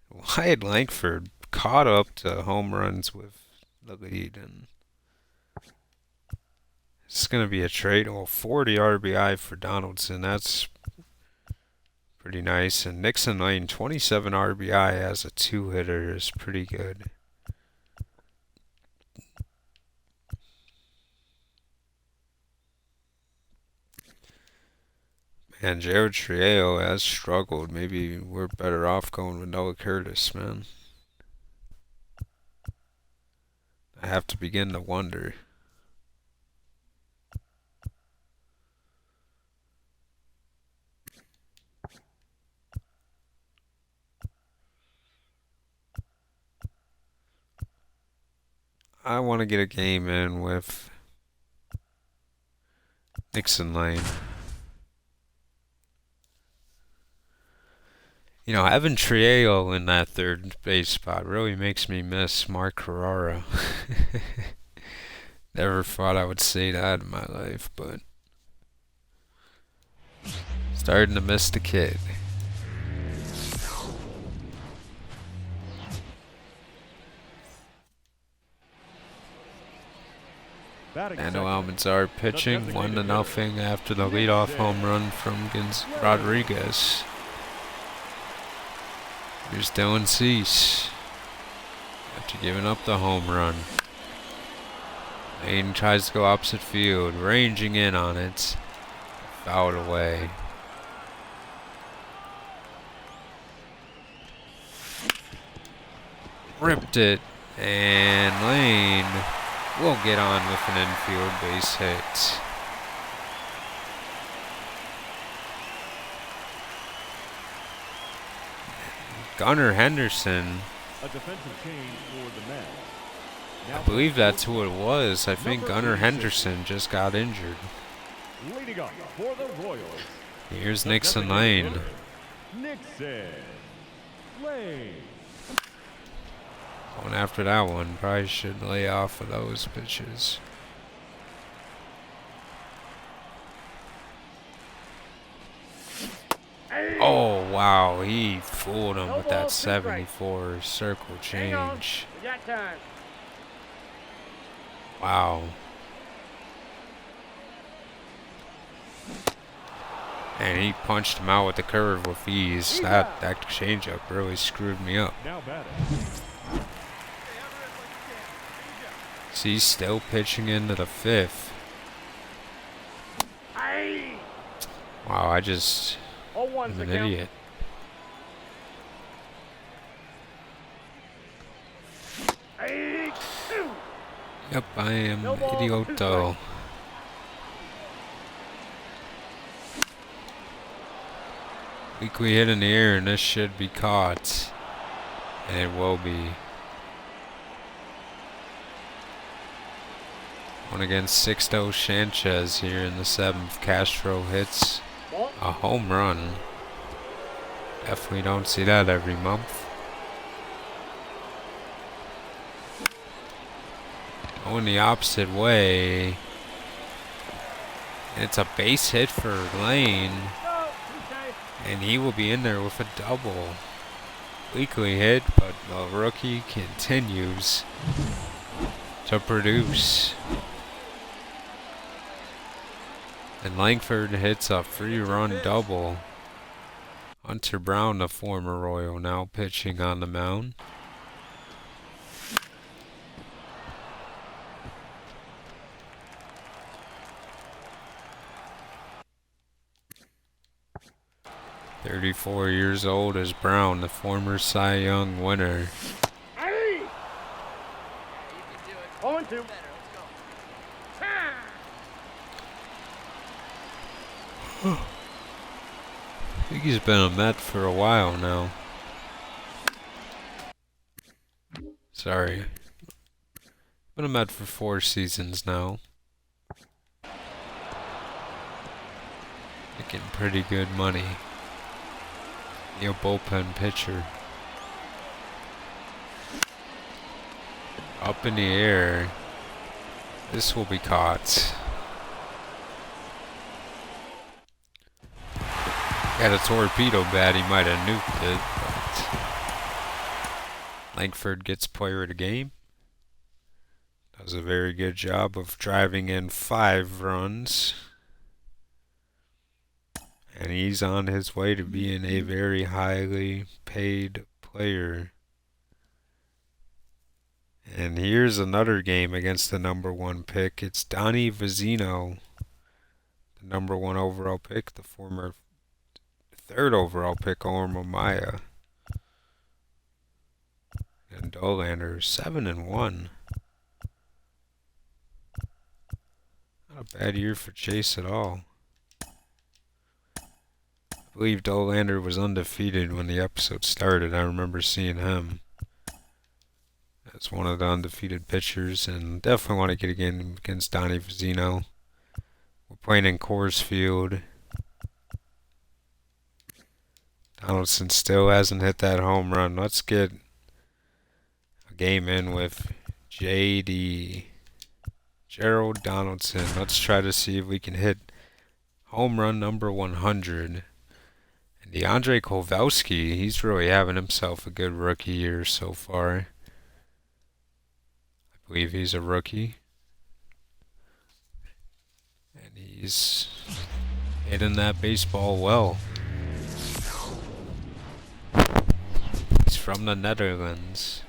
Wyatt Langford caught up to home runs with the lead, and it's going to be a trade. Oh, 40 RBI for Donaldson. That's pretty nice. And Nixon Lane, 27 RBI as a two-hitter is pretty good. And Jared Trieo has struggled. Maybe we're better off going with Noah Curtis, man. I have to begin to wonder. I want to get a game in with Nixon Lane. You know, having Trieo in that third base spot really makes me miss Mark Carrara. Never thought I would say that in my life, but starting to miss the kid. Nando Almanzar pitching 1-0 after the leadoff home run from Rodriguez. Here's Dylan Cease after giving up the home run. Lane tries to go opposite field, ranging in on it. Fouled away. Ripped it, and Lane will get on with an infield base hit. Gunnar Henderson. A defensive change for the Mets. I believe that's who it was. I think Gunnar Henderson just got injured. Leading up for the Royals. Here's Nixon Lane. Nixon Lane. Going after that one. Probably should lay off of those pitches. Oh, wow. He fooled him with that 74 circle change. We got time. Wow. And he punched him out with the curve with ease. That changeup really screwed me up. Now batting. He's still pitching into the fifth. Wow, I'm an idiot. Yep, I am idioto. Weekly hit in the air, and this should be caught. And it will be. One against Sixto Sanchez here in the seventh. Castro hits a home run. Definitely don't see that every month. Going the opposite way. It's a base hit for Lane. And he will be in there with a double. Weekly hit, but the rookie continues to produce. And Langford hits a 3-run double. Hunter Brown, the former Royal, now pitching on the mound. "34 years old is Brown, the former Cy Young winner." Hey! On to. I think he's been a Met for a while now. Sorry. Been a Met for 4 seasons now. Making pretty good money. Your bullpen pitcher. Up in the air. This will be caught. Had a torpedo bat, he might have nuked it, but Langford gets player of the game. Does a very good job of driving in 5 runs. And he's on his way to being a very highly paid player. And here's another game against the #1 pick. It's Donnie Vizino, the #1 overall pick, the former 3rd overall pick, Orma Maya. And Dolander, 7-1. Not a bad year for Chase at all. I believe Dolander was undefeated when the episode started. I remember seeing him as one of the undefeated pitchers, and definitely want to get a game against Donnie Vizino. We're playing in Coors Field. Donaldson still hasn't hit that home run. Let's get a game in with JD. Gerald Donaldson. Let's try to see if we can hit home run number 100. And DeAndre Kowalski, he's really having himself a good rookie year so far. I believe he's a rookie. And he's hitting that baseball well. He's from the Netherlands.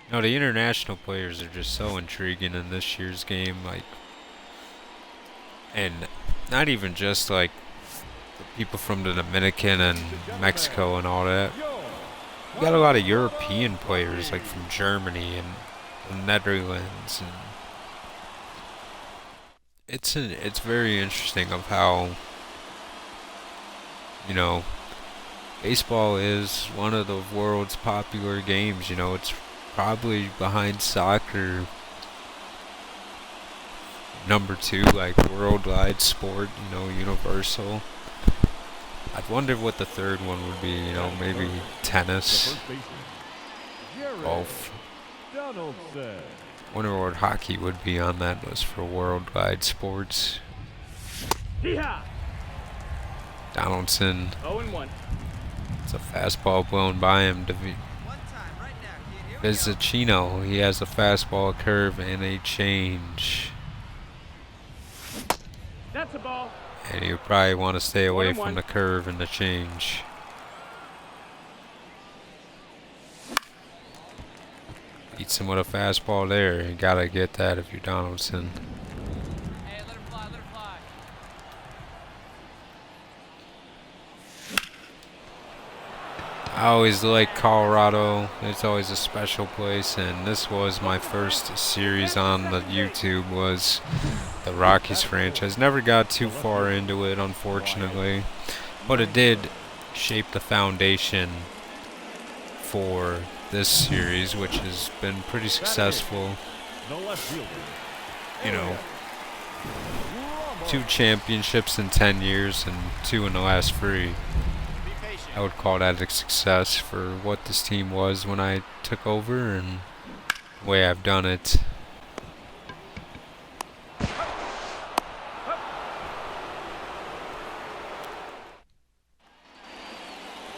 You know, the international players are just so intriguing in this year's game, and not even just the people from the Dominican and Mexico and all that. You got a lot of European players, like from Germany and the Netherlands, and it's very interesting of how, you know, baseball is one of the world's popular games. You know, it's probably behind soccer, #2, like worldwide sport, you know, universal. I'd wonder what the 3rd one would be, you know, maybe tennis, golf. Wonder what hockey would be on that list for worldwide sports. Donaldson. 0-1. It's a fastball blown by him. Vizicino, he has a fastball, a curve, and a change. That's a ball. And you probably want to stay away from the curve and the change. Beats him with a fastball there. You gotta get that if you're Donaldson. Hey, let her fly, let her fly. I always like Colorado. It's always a special place, and this was my first series on the YouTube, was the Rockies franchise. Never got too far into it, unfortunately, but it did shape the foundation for this series, which has been pretty successful. You know, 2 championships in 10 years and 2 in the last 3. I would call that a success for what this team was when I took over and the way I've done it.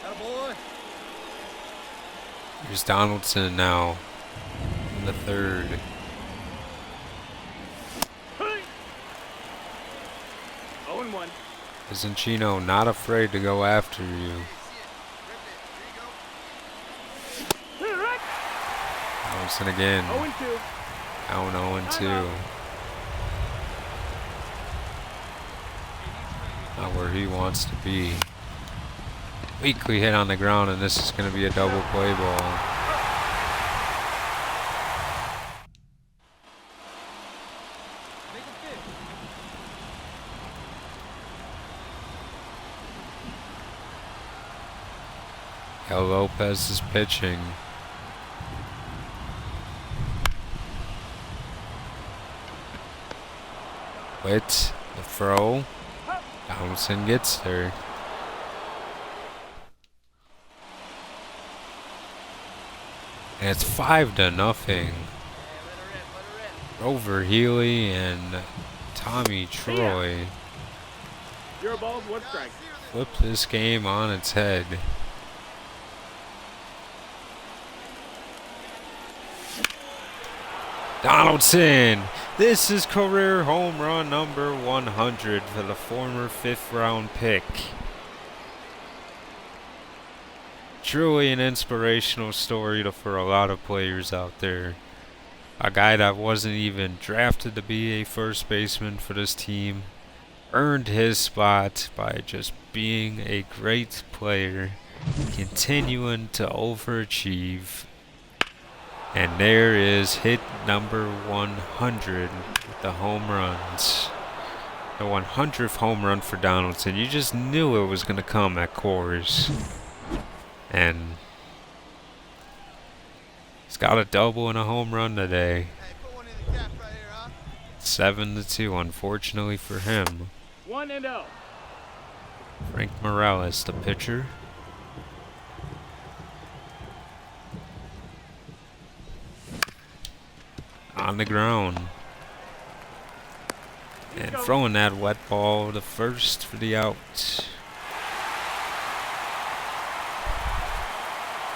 Attaboy. Here's Donaldson now in the 3rd. Hey. 0-1. Vizicino not afraid to go after you. Donaldson again. 0-2. Down 0-2. Not where he wants to be. Weakly hit on the ground, and this is going to be a double play ball. El Lopez is pitching. Wait, the throw. Donaldson gets there. And it's 5-0. Hey, let her rip, let her rip. Rover Healy and Tommy See ya. Troy Zero balls, one strike. flip this game on its head. Donaldson! This is career home run number 100 for the former 5th round pick. Truly an inspirational story for a lot of players out there. A guy that wasn't even drafted to be a first baseman for this team earned his spot by just being a great player, continuing to overachieve. And there is hit number 100 with the home runs. The 100th home run for Donaldson. You just knew it was going to come at Coors. And he's got a double and a home run today. Hey, put one in the cap right here, huh? 7-2, unfortunately for him. 1-0. Frank Morales, the pitcher. On the ground. And throwing that wet ball to first for the out.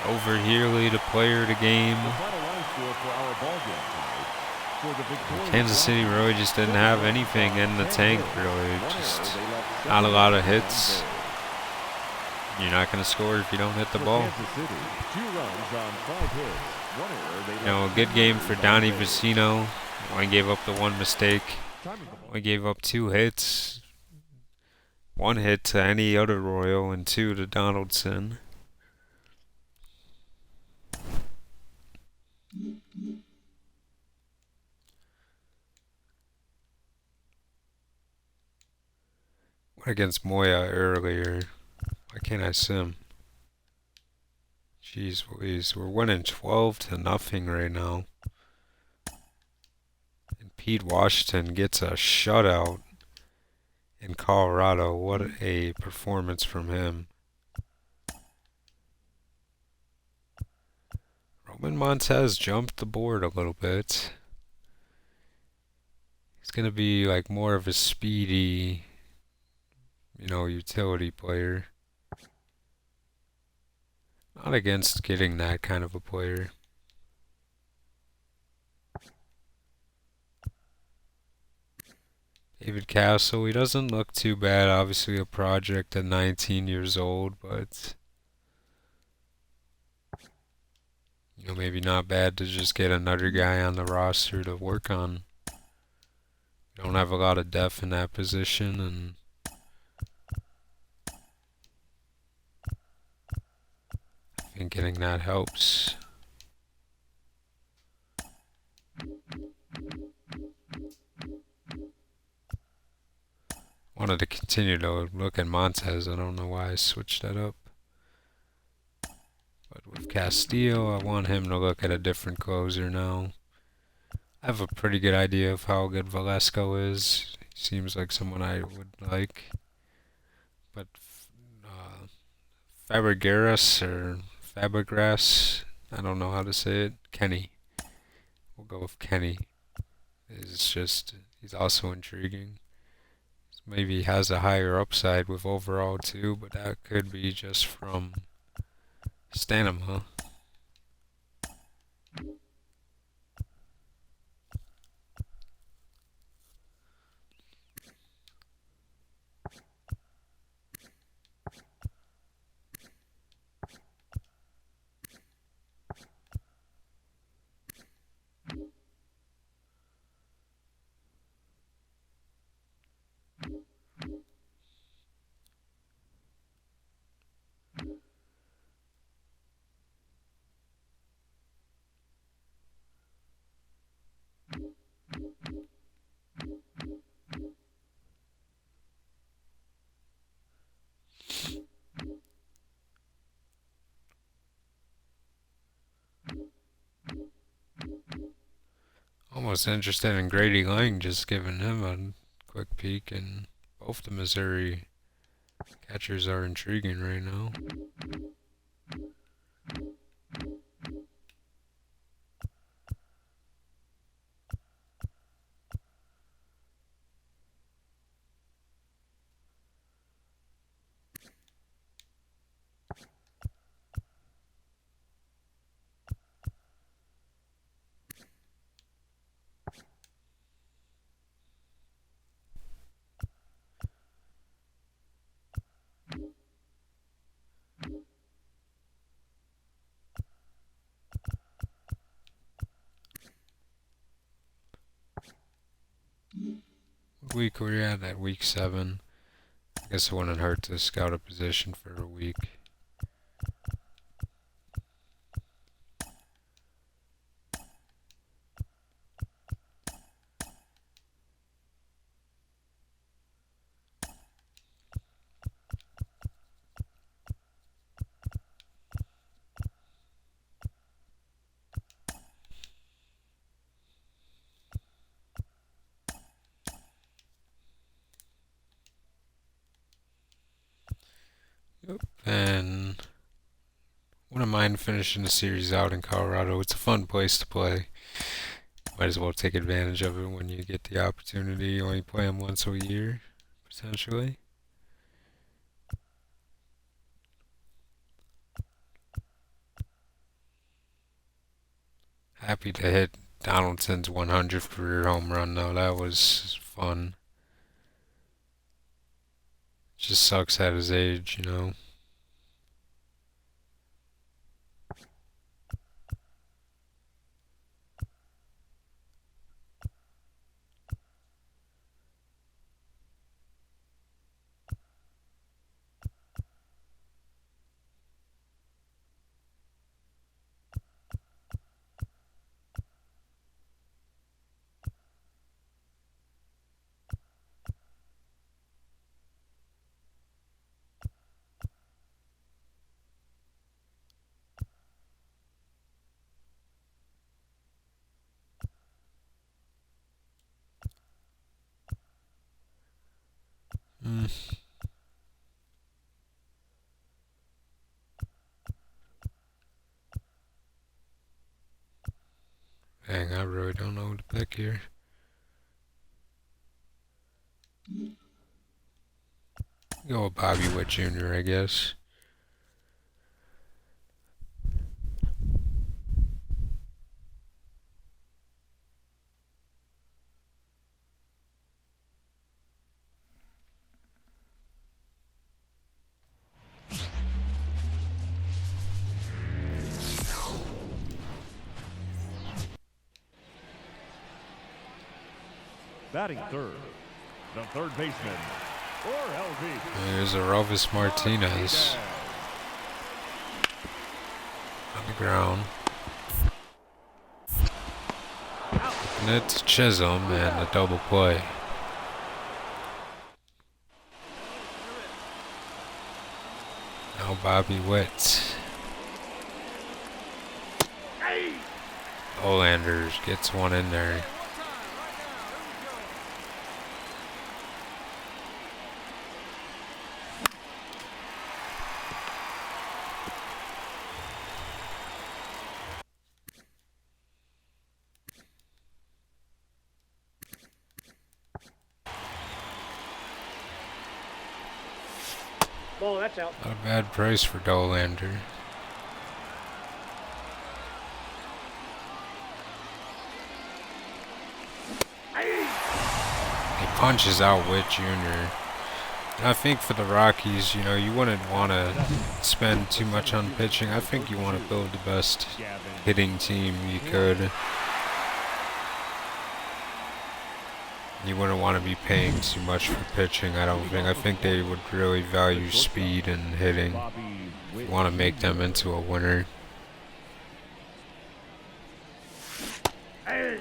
Over Healy, the player of the game. Kansas City really just didn't have anything in the tank, really. Just not a lot of hits. You're not going to score if you don't hit the ball. You know, a good game for Donnie Vicino. Only gave up the one mistake. Only gave up 2 hits. 1 hit to any other Royal and 2 to Donaldson. Went against Moya earlier. Why can't I sim? Jeez Louise, we're winning 12-0 right now. And Pete Washington gets a shutout in Colorado. What a performance from him. Roman Montez jumped the board a little bit. He's going to be like more of a speedy, utility player. Not against getting that kind of a player. David Castle, he doesn't look too bad. Obviously a project at 19 years old, but maybe not bad to just get another guy on the roster to work on. We don't have a lot of depth in that position, and I think getting that helps. Wanted to continue to look at Montez. I don't know why I switched that up. But with Castillo, I want him to look at a different closer now. I have a pretty good idea of how good Velasco is. He seems like someone I would like. But Fabregas or Fabregas, I don't know how to say it. Kenny. We'll go with Kenny. He's also intriguing. Maybe he has a higher upside with overall too, but that could be just from stamina. was interested in Grady Lang, just giving him a quick peek, and both the Missouri catchers are intriguing right now. What week were you at? That week 7. I guess it wouldn't hurt to scout a position for a week. Yep. And wouldn't mind finishing the series out in Colorado. It's a fun place to play. Might as well take advantage of it when you get the opportunity. You only play them once a year, potentially. Happy to hit Donaldson's 100th career home run, though. That was fun. Just sucks at his age, you know. Mm. Dang, I really don't know who to pick here. Go with Bobby Witt Jr., I guess. Batting third, the third baseman, for LV. There's Arovis Martinez on the ground. And it's Chisholm and a double play. Now Bobby Witt. Olanders gets one in there. Ball, that's out. Not a bad price for Dolander. He punches out Witt Jr. And I think for the Rockies, you know, you wouldn't want to spend too much on pitching. I think you want to build the best hitting team you could. You wouldn't want to be paying too much for pitching, I don't think. I think they would really value speed and hitting. You want to make them into a winner. And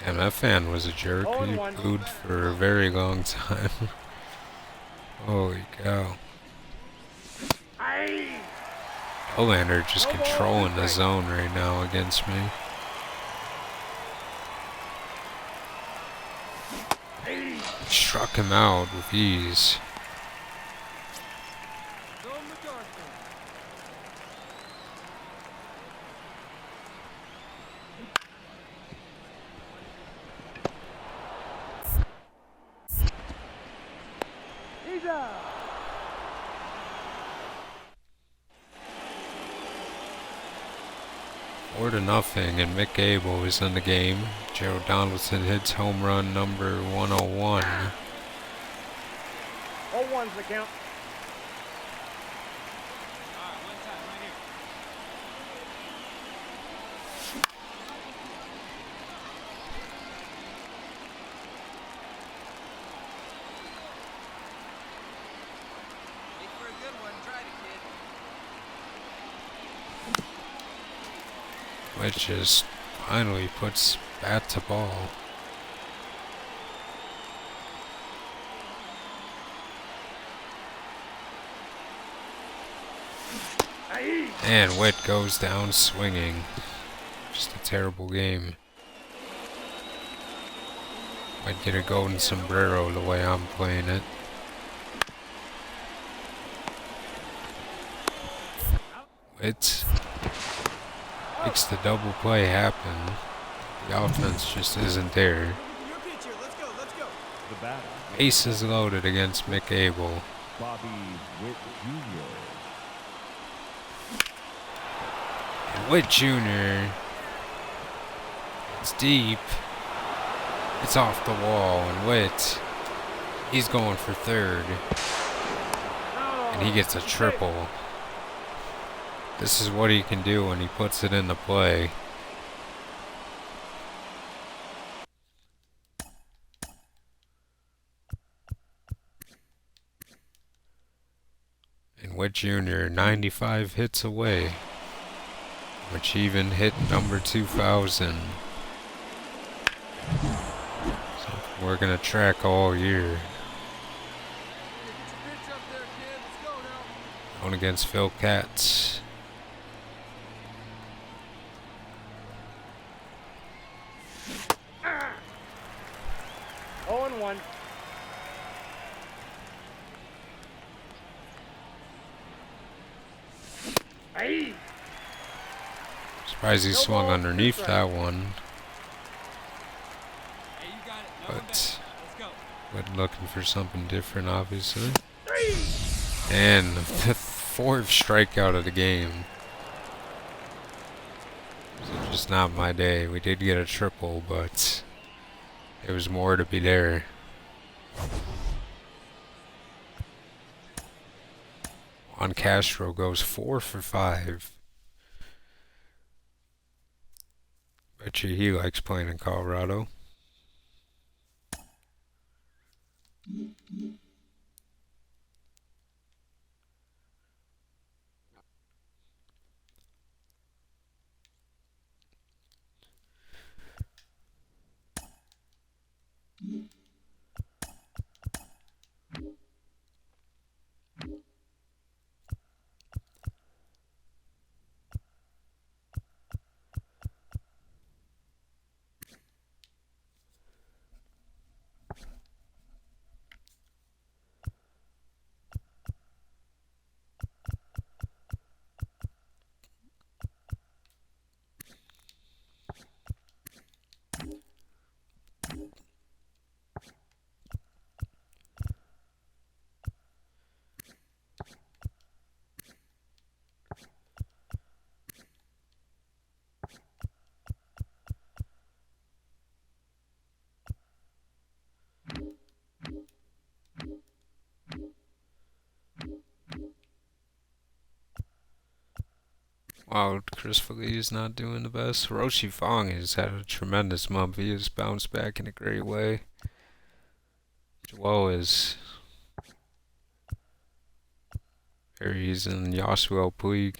that fan was a jerk. He booed for a very long time. Holy cow. Olander just controlling the zone right now against me. Struck him out with ease. Show 'em the dark one. He's out. 4-0, and Mick Gable is in the game. Gerald Donaldson hits home run number 101. 0-1's the count. All right, one time, right here. Wait for a good one. Try it, kid. Which just finally puts bat to ball. Aye. And Witt goes down swinging. Just a terrible game. Might get a golden sombrero the way I'm playing it. Witt makes the double play happen. The offense just isn't there. Your pitch here. Let's go. Let's go. The batter, Base is loaded against Mick Abel. Bobby Witt Jr. And Witt Jr. It's deep. It's off the wall, and Witt, he's going for third. And he gets a triple. This is what he can do when he puts it into play. And Witt Jr., 95 hits away, which even hit number 2,000. Something we're going to track all year. Get your pitch up there, kid. Let's go now. Going against Phil Katz. Oh and 1. Aye. Surprised he swung underneath that one, Hey, you got it. No one back. but Let's go. Witt looking for something different, obviously. 3. And the fourth strikeout of the game. So just not my day. We did get a triple, but there was more to be there. Juan Castro goes 4 for 5. Bet you he likes playing in Colorado. Wow, Chris Feliz is not doing the best. Roshi Fong has had a tremendous month. He has bounced back in a great way. Joel is. Or he's in Yasuo Puig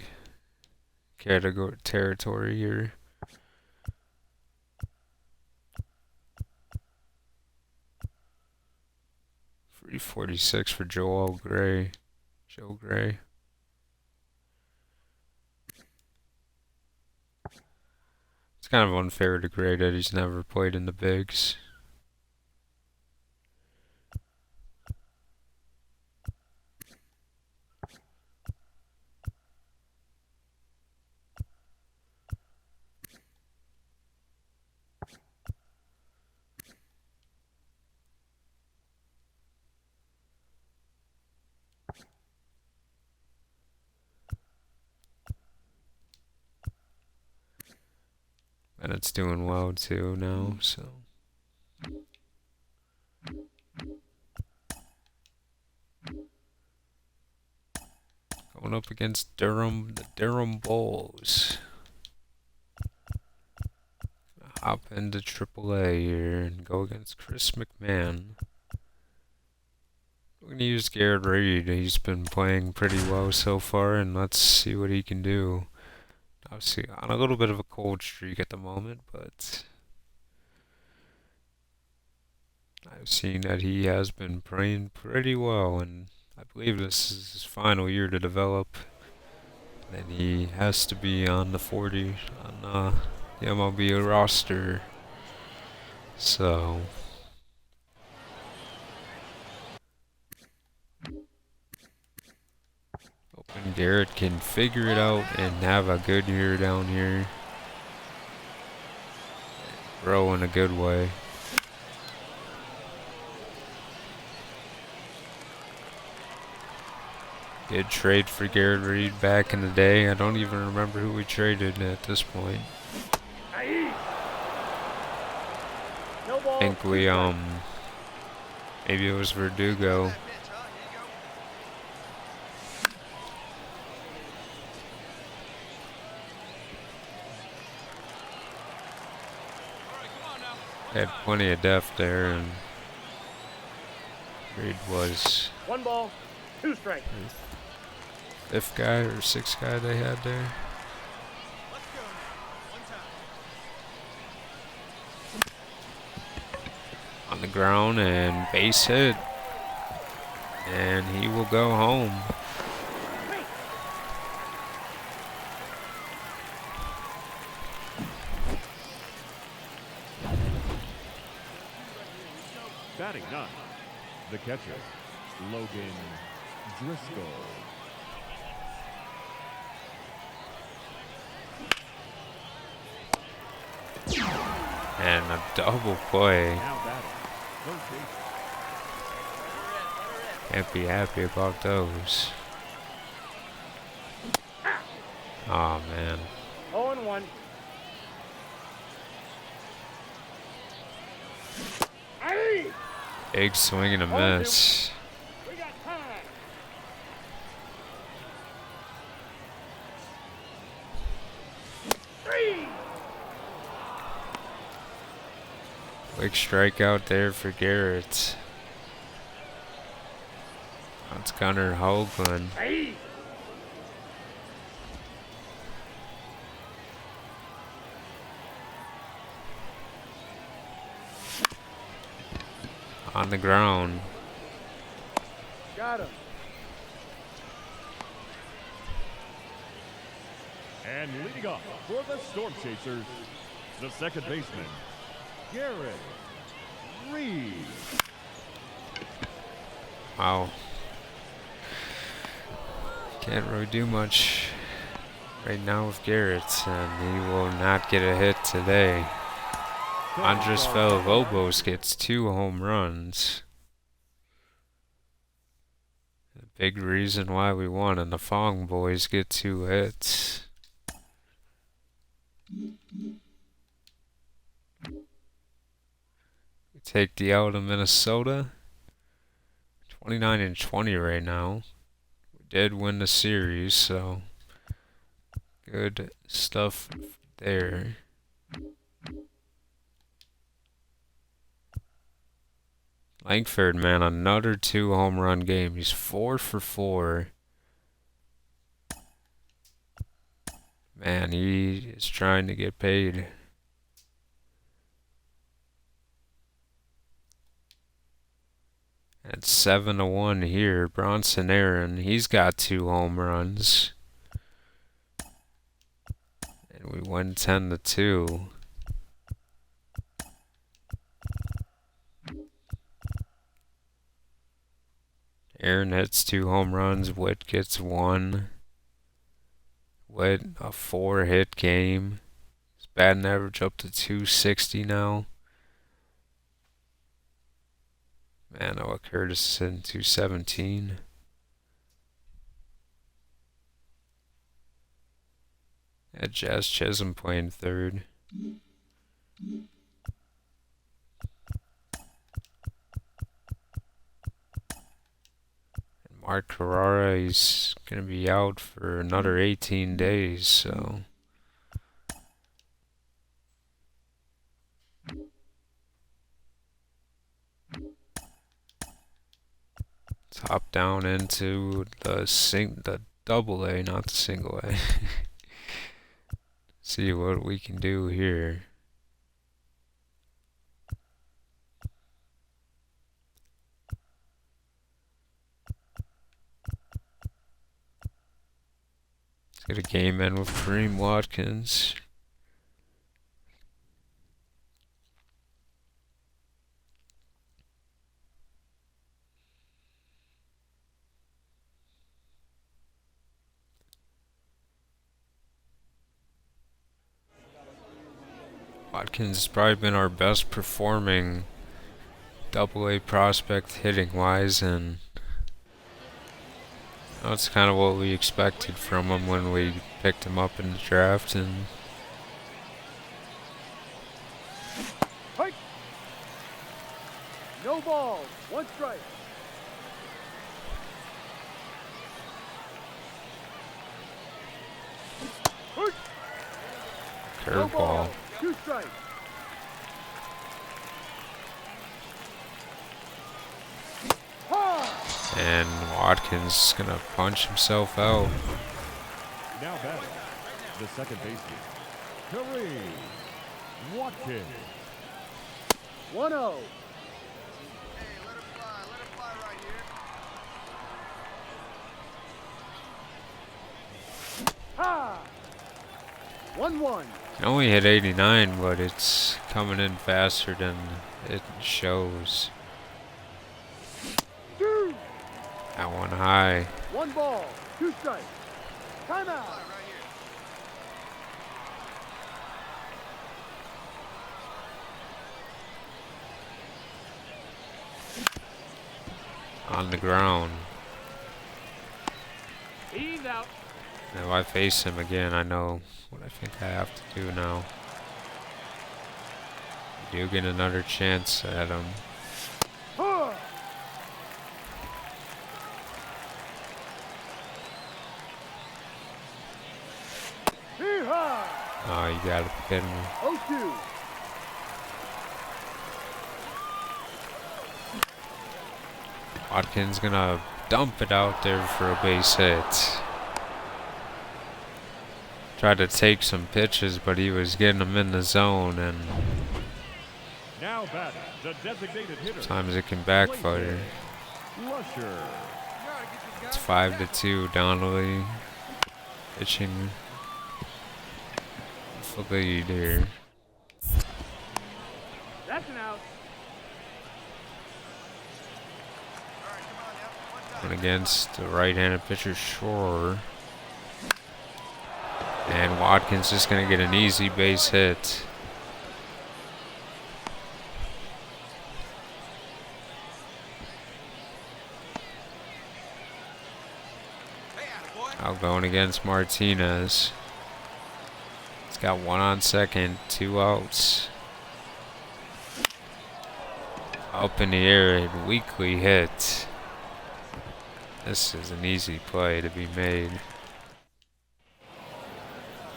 category territory here. .346 for Joel Gray. Joe Gray. It's kind of unfair to Gray that he's never played in the bigs. Bennett's doing well too now, so. Going up against Durham, the Durham Bulls. Hop into AAA here and go against Chris McMahon. We're going to use Garrett Reed. He's been playing pretty well so far, and let's see what he can do. Obviously, on a little bit of a cold streak at the moment, but I've seen that he has been playing pretty well, and I believe this is his final year to develop. And he has to be on the 40 on the MLB roster. So, hoping Garrett can figure it out and have a good year down here. Grow in a good way. Good trade for Garrett Reed back in the day. I don't even remember who we traded at this point. Aye. No I ball. think we, maybe it was Verdugo. That pitch, huh? Here you go. All right, come on now. Had plenty of depth there, and Reed was One ball, two strikes. fifth guy or sixth guy they had there. Let's go now. One time. On the ground and base hit. And he will go home. Batting ninth, the catcher, Logan Driscoll. And a double play. Now batting, first base. Can't be happy about those. Oh man. 0-1. Aye. Big swing and a miss. We got time. Three. Quick strikeout there for Garrett. That's Gunnar Hoagland. Aye. On the ground. Got him. And leading off for the Storm Chasers, the second baseman, Garrett Reed. Wow. Can't really do much right now with Garrett, and he will not get a hit today. Andres Villalobos gets 2 home runs. A big reason why we won, and the Fong boys get 2 hits. We take the L to Minnesota. 29-20 right now. We did win the series, so good stuff there. Langford, man, another 2 home run game. He's 4 for 4. Man, he is trying to get paid. At 7-1 here, Bronson Aaron, he's got 2 home runs. And we win 10-2. Aaron hits 2 home runs. Witt gets 1. Witt, a 4-hit game. His batting average up to 260 now. Man, Noah Curtis is hitting 217. Had Jazz Chisholm playing third. Mark Carrara, he's going to be out for another 18 days, so let's hop down into the double A, not the single A. See what we can do here. Let's get a game in with Kareem Watkins. Watkins has probably been our best performing double A prospect hitting wise, and that's kind of what we expected from him when we picked him up in the draft. And Hike. No balls. One strike. Hike. No curveball. balls. Two strikes. Ha! And Watkins is going to punch himself out. Now batting, the second baseman, Kareem Watkins. 1-0. Hey, let her fly. Let her fly right here. Ha! 1-1. He only hit 89, but it's coming in faster than it shows. Two. That one high. One ball. Two strikes. Timeout. Fly right here. On the ground. He's out. Now if I face him again, I know what I think I have to do now. I do get another chance at him. Ha! Hee-haw! Oh, you gotta pin me. 0-2. Watkins gonna dump it out there for a base hit. Tried to take some pitches, but he was getting them in the zone, and Now batting, the designated hitter, sometimes it can backfire. Lusher. It's 5-2. Donnelly pitching for the lead here. That's an out. All right, come on now. One time. And against the right-handed pitcher, Shore. And Watkins just going to get an easy base hit. Hey, attaboy. Out going against Martinez. He's got one on second, 2 outs. Up in the air, a weakly hit. This is an easy play to be made.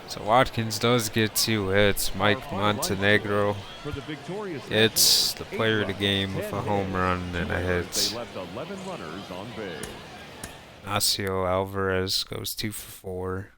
So Watkins does get 2 hits. Mike Montenegro For the victorious hits the player of the game with a home run and a hit. They left 11 runners on base. Nacio Alvarez goes 2 for 4.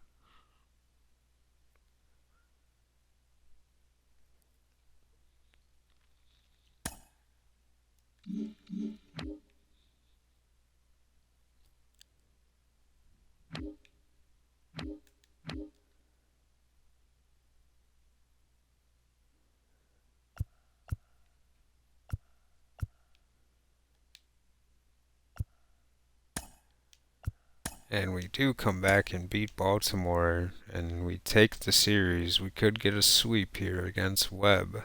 And we do come back and beat Baltimore, and we take the series. We could get a sweep here against Webb.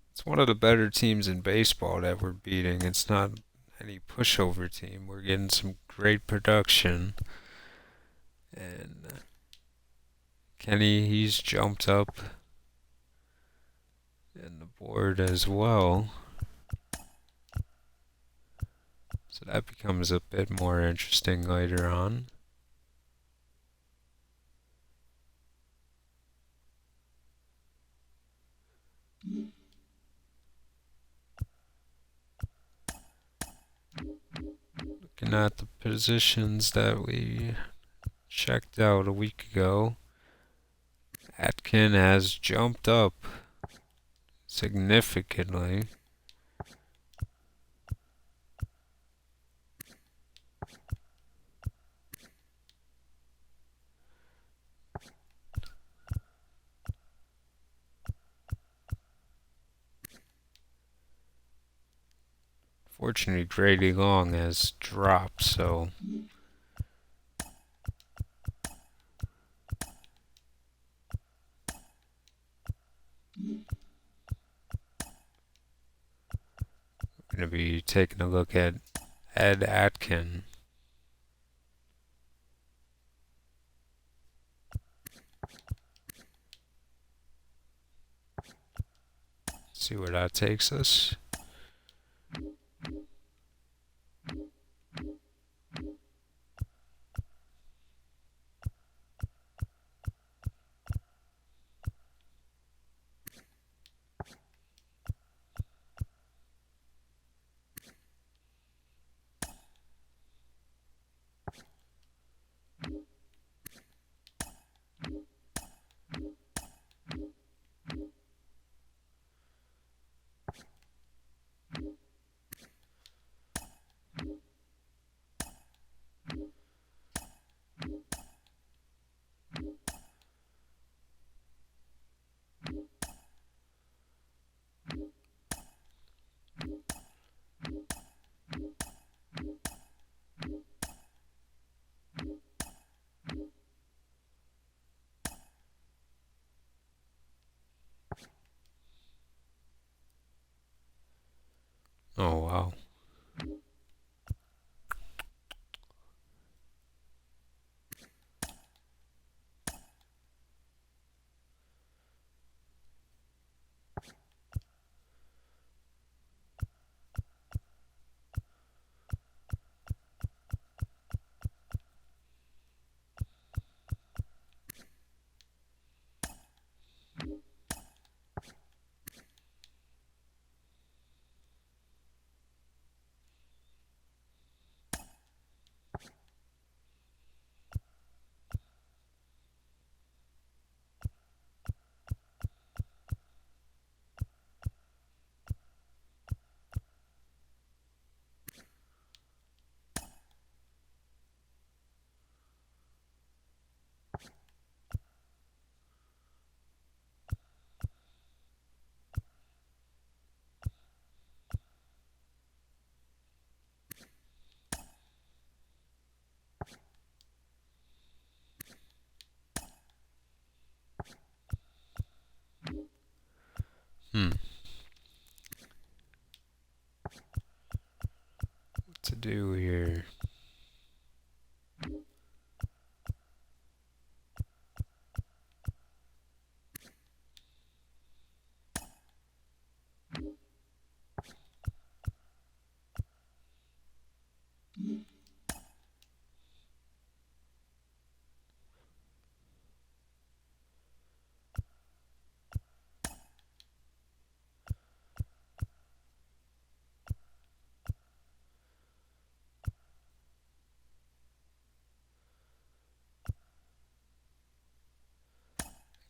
It's one of the better teams in baseball that we're beating. It's not any pushover team. We're getting some great production. And Kenny, he's jumped up board as well. So that becomes a bit more interesting later on. Looking at the positions that we checked out a week ago, Atkin has jumped up significantly. Fortunately, Grady Long has dropped, so we're going to be taking a look at Ed Atkin. See where that takes us. Oh, wow. What to do here?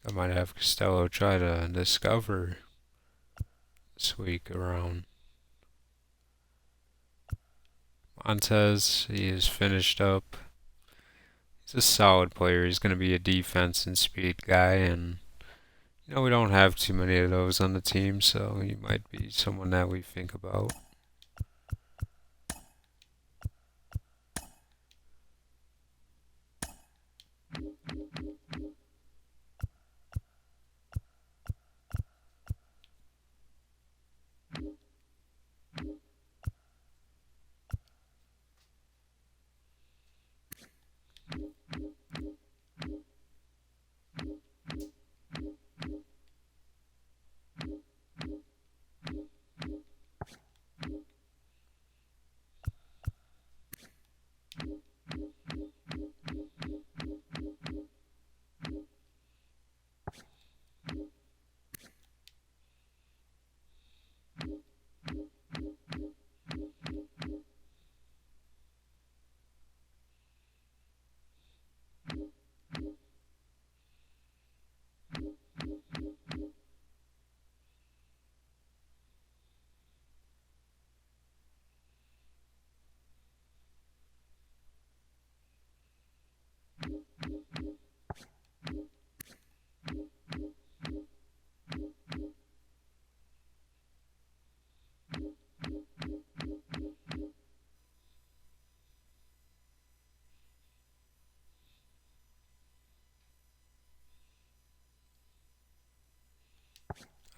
I might have Costello try to discover this week around. Montez, he is finished up. He's a solid player. He's going to be a defense and speed guy, and we don't have too many of those on the team, so he might be someone that we think about.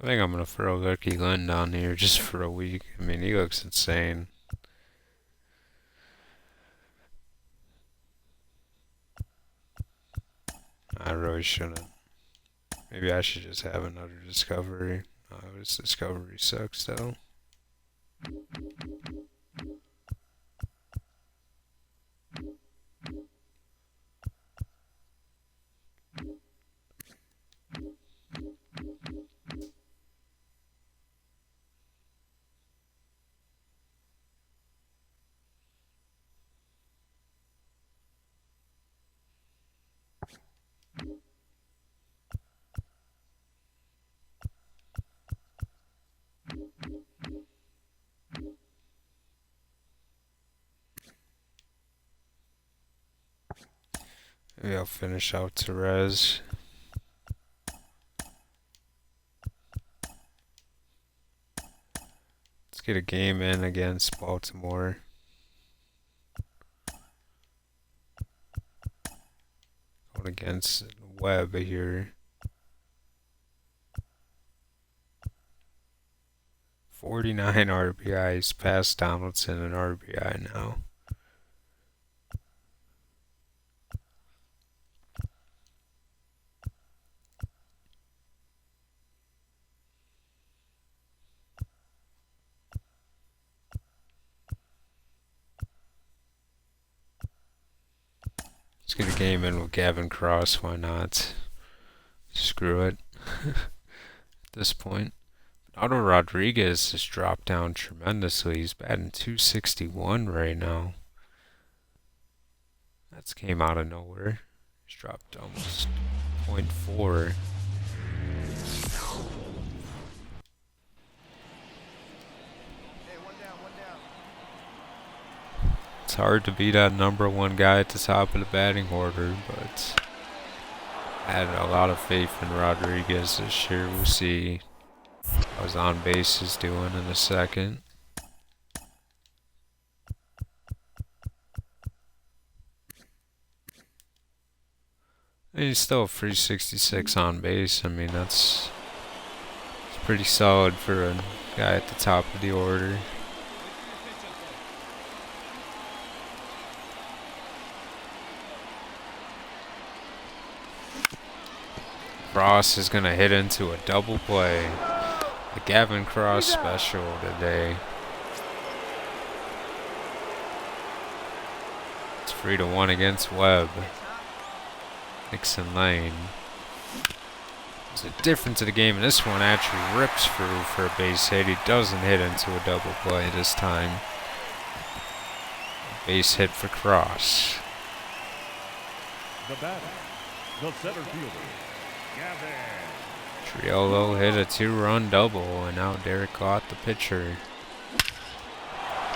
I think I'm gonna throw Lucky Lynn down here just for a week. I mean, he looks insane. I really shouldn't. Maybe I should just have another discovery. This discovery sucks though. Maybe I'll finish out Therese. Let's get a game in against Baltimore. Going against Webb here. 49 RBIs past Donaldson and RBI now. Let's get a game in with Gavin Cross, why not? Screw it. At this point. Otto Rodriguez has dropped down tremendously. He's batting .261 right now. That's came out of nowhere. He's dropped almost .4. Hey, one down, one down. It's hard to be that #1 guy at the top of the batting order, but I had a lot of faith in Rodriguez this year. We'll see how his on base is doing in a second. And he's still a 366 on base. I mean, it's pretty solid for a guy at the top of the order. Cross is going to hit into a double play. The Gavin Cross special today. It's 3-1 against Webb. Nixon Lane. There's a difference in the game, and this one actually rips through for a base hit. He doesn't hit into a double play this time. Base hit for Cross. The batter, the center fielder, Gavin. Triolo hit a 2-run double, and now Derek caught the pitcher.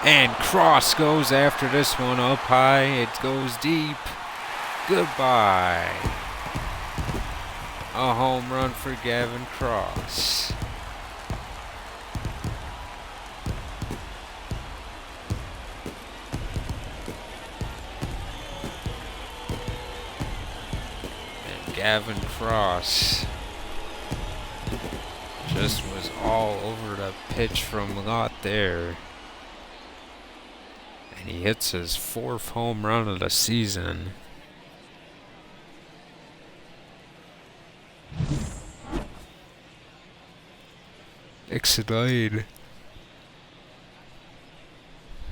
And Cross goes after this one up high. It goes deep. Goodbye. A home run for Gavin Cross. And Gavin Cross just was all over the pitch from Lott there. And he hits his 4th home run of the season. Nixon Lane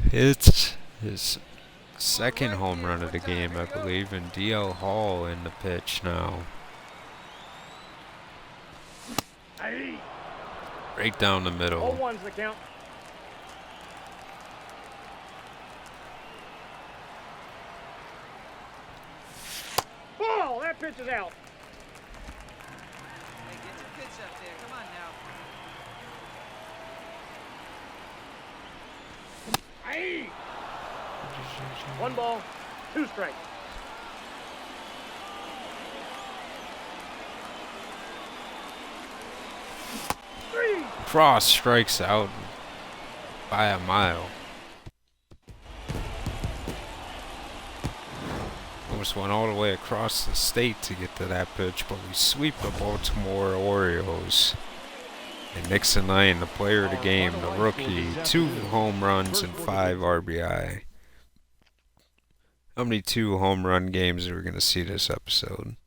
hits his 2nd home run of the game, I believe, and DL Hall in the pitch now. Right down the middle. 0-1's the count. Ball! That pitch is out. Hey, get your pitch up there. Come on now. Aye. 1 ball, 2 strikes. Cross strikes out by a mile. Almost went all the way across the state to get to that pitch, but we sweep the Baltimore Orioles And Nixon Lane, the player of the game, the rookie, 2 home runs and 5 RBI. How many 2 home run games are we going to see this episode?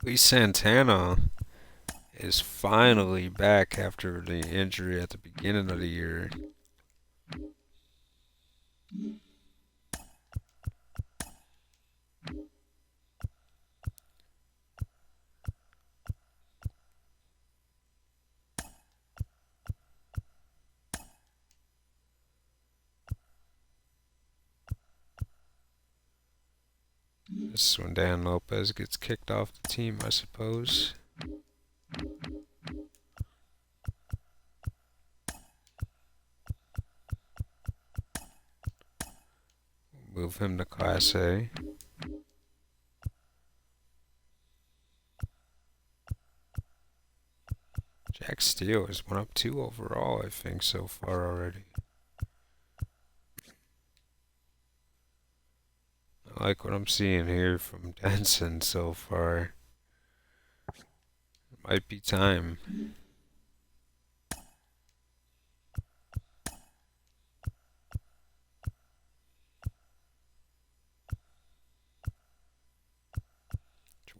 Lee Santana is finally back after the injury at the beginning of the year. This is when Dan Lopez gets kicked off the team, I suppose. Move him to Class A. Jack Steele has went up 2 overall, I think, so far already. I like what I'm seeing here from Denson so far. It might be time.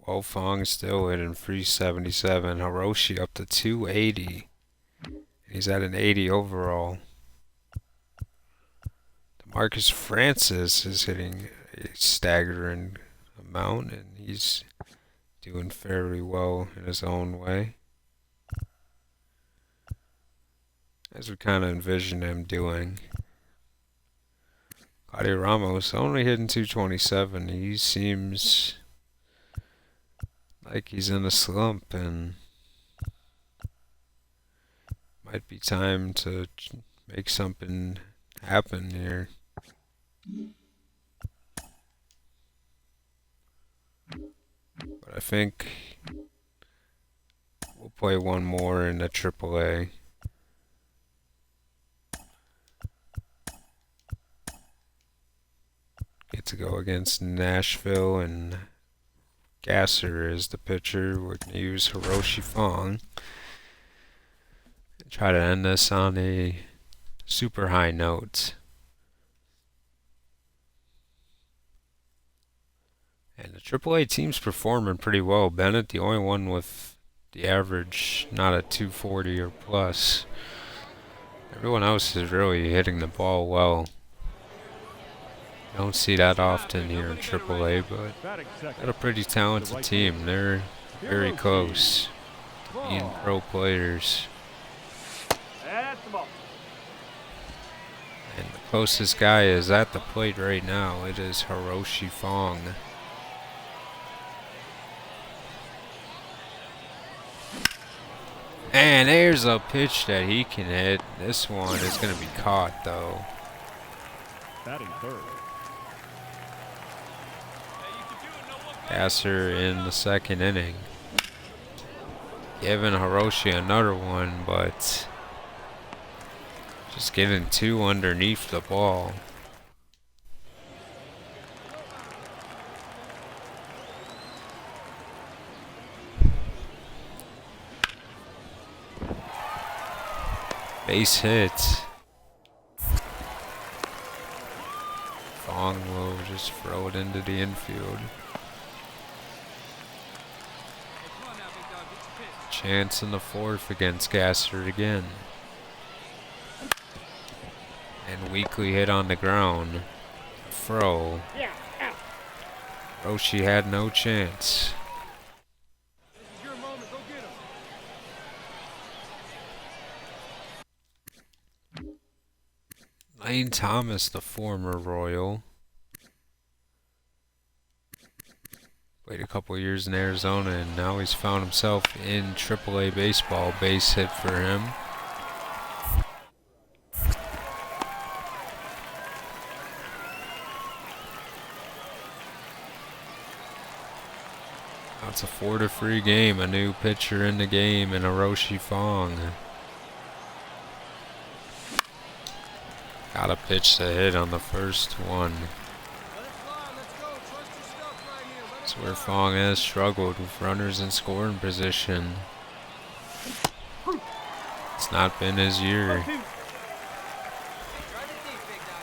Joel Fong still hitting 377. Hiroshi up to 280. He's at an 80 overall. Marcus Francis is hitting a staggering amount, and he's doing fairly well in his own way, as we kind of envision him doing. Claudio Ramos only hitting 227. He seems like he's in a slump, and might be time to make something happen here. But I think we'll play one more in the AAA. Get to go against Nashville, and Gasser is the pitcher. We're going to use Hiroshi Fong. Try to end this on a super high note. And the AAA team's performing pretty well. Bennett, the only one with the average not at 240 or plus. Everyone else is really hitting the ball well. Don't see that often here in AAA, but got a pretty talented team. They're very close to being pro players. That's the ball. And the closest guy is at the plate right now. It is Hiroshi Fong. And there's a pitch that he can hit. This one is going to be caught, though. Batting third. Gasser in the second inning. Giving Hiroshi another one, but just getting 2 underneath the ball. Base hit. Fong will just throw it into the infield. Chance in the 4th against Gasser again. And weakly hit on the ground. Throw. Yeah, out. Roshi had no chance. This is your moment. Go get him. Lane Thomas, the former Royal. Played a couple years in Arizona, and now he's found himself in AAA baseball. Base hit for him. Now it's a 4-3 game. A new pitcher in the game, and Hiroshi Fong. Gotta pitch the hit on the first one. Let it fly. Let's go. Trust your stuff right here. Let it That's where fly. Fong has struggled with runners in scoring position. It's not been his year. Drive it deep, big dog.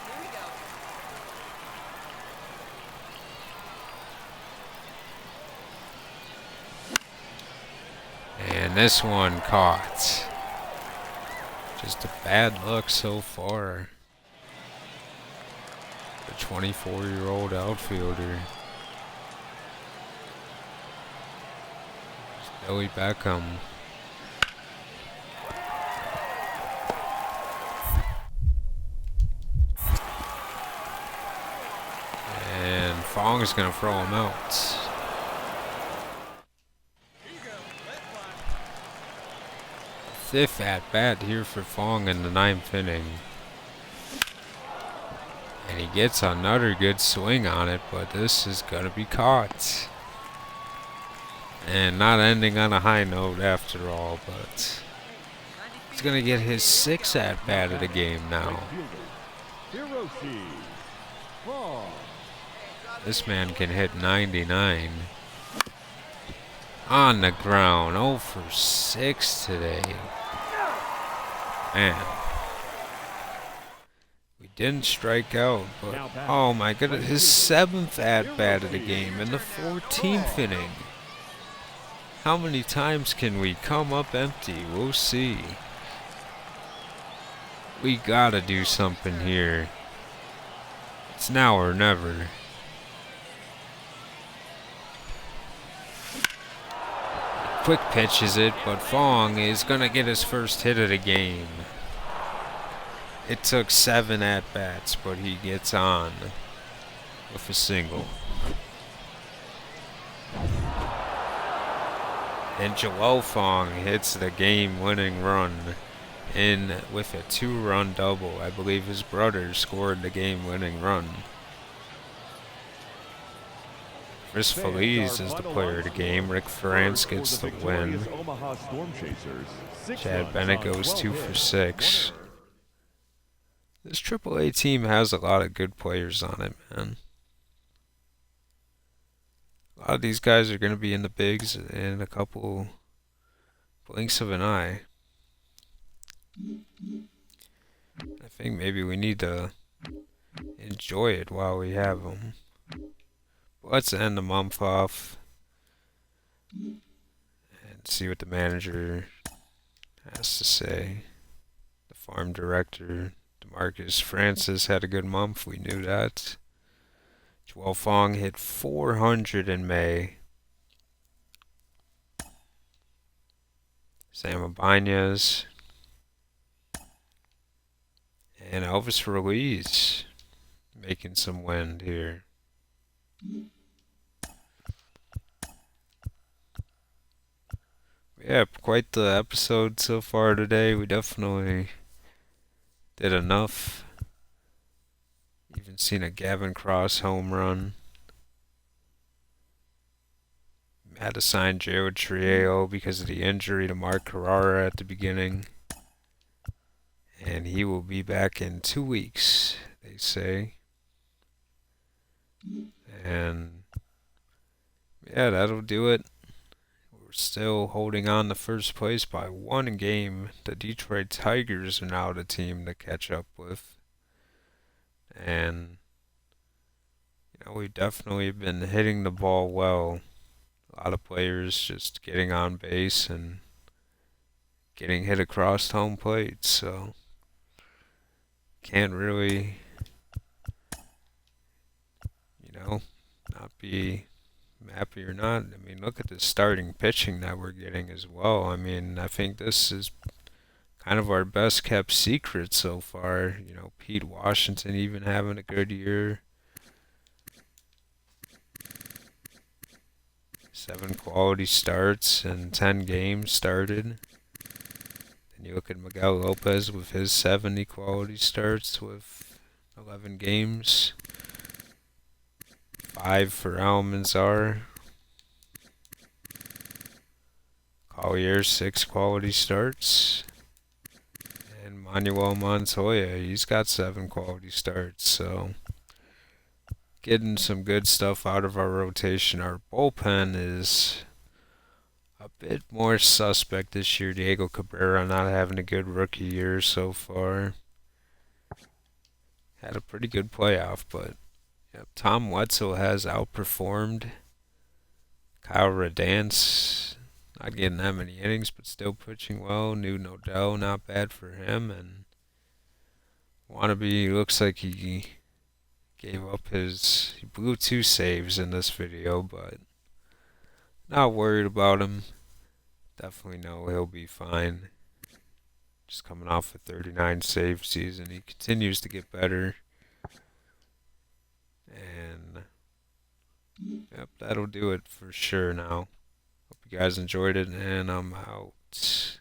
Here we go. And this one caught. Just a bad look so far. The 24-year-old outfielder. It's Billy Beckham. And Fong is going to throw him out. Here you go. Let it fly. Fifth at bat here for Fong in the ninth inning. And he gets another good swing on it, but this is going to be caught. And not ending on a high note after all, but he's going to get his sixth at bat of the game now. Hiroshi Fong. This man can hit 99. On the ground, 0 for 6 today. Man. We didn't strike out, but oh my goodness, his 7th at bat of the game in the 14th inning. How many times can we come up empty? We'll see. We gotta do something here. It's now or never. Quick pitches it, but Fong is gonna get his first hit of the game. It took 7 at-bats, but he gets on with a single. And Joel Fong hits the game-winning run in with a 2-run double. I believe his brother scored the game-winning run. Chris Feliz is the player of the game. Rick Ferentz gets the win. Chad Bennett goes 2 for 6. This AAA team has a lot of good players on it, man. A lot of these guys are going to be in the bigs in a couple blinks of an eye. I think maybe we need to enjoy it while we have them. Let's end the month off and see what the manager has to say. The farm director, DeMarcus Francis, had a good month. We knew that. Joel Fong hit 400 in May. Sam Ibanez and Elvis Ruiz making some wind here. Yeah, quite the episode so far today. We definitely did enough. Even seen a Gavin Cross home run. Had to sign Jared Trieo because of the injury to Mark Carrara at the beginning. And he will be back in 2 weeks, they say. And yeah, that'll do it. We're still holding on to first place by 1 game. The Detroit Tigers are now the team to catch up with. And you know, we've definitely been hitting the ball well. A lot of players just getting on base and getting hit across home plate, so can't really, not be happy or not. I mean, look at the starting pitching that we're getting as well. I mean, I think this is kind of our best kept secret so far. You know, Pete Washington even having a good year. 7 quality starts and 10 games started. Then you look at Miguel Lopez with his 70 quality starts with 11 games. 5 for Almanzar. Collier, 6 quality starts. And Manuel Montoya, he's got 7 quality starts, so getting some good stuff out of our rotation. Our bullpen is a bit more suspect this year. Diego Cabrera not having a good rookie year so far. Had a pretty good playoff, but yep, Tom Wetzel has outperformed Kyle Radance. Not getting that many innings, but still pitching well. New Nodell, not bad for him. And Wannabe looks like he gave up his. He blew 2 saves in this video, but not worried about him. Definitely know he'll be fine. Just coming off a 39 save season. He continues to get better. And yep, that'll do it for sure now. Hope you guys enjoyed it, and I'm out.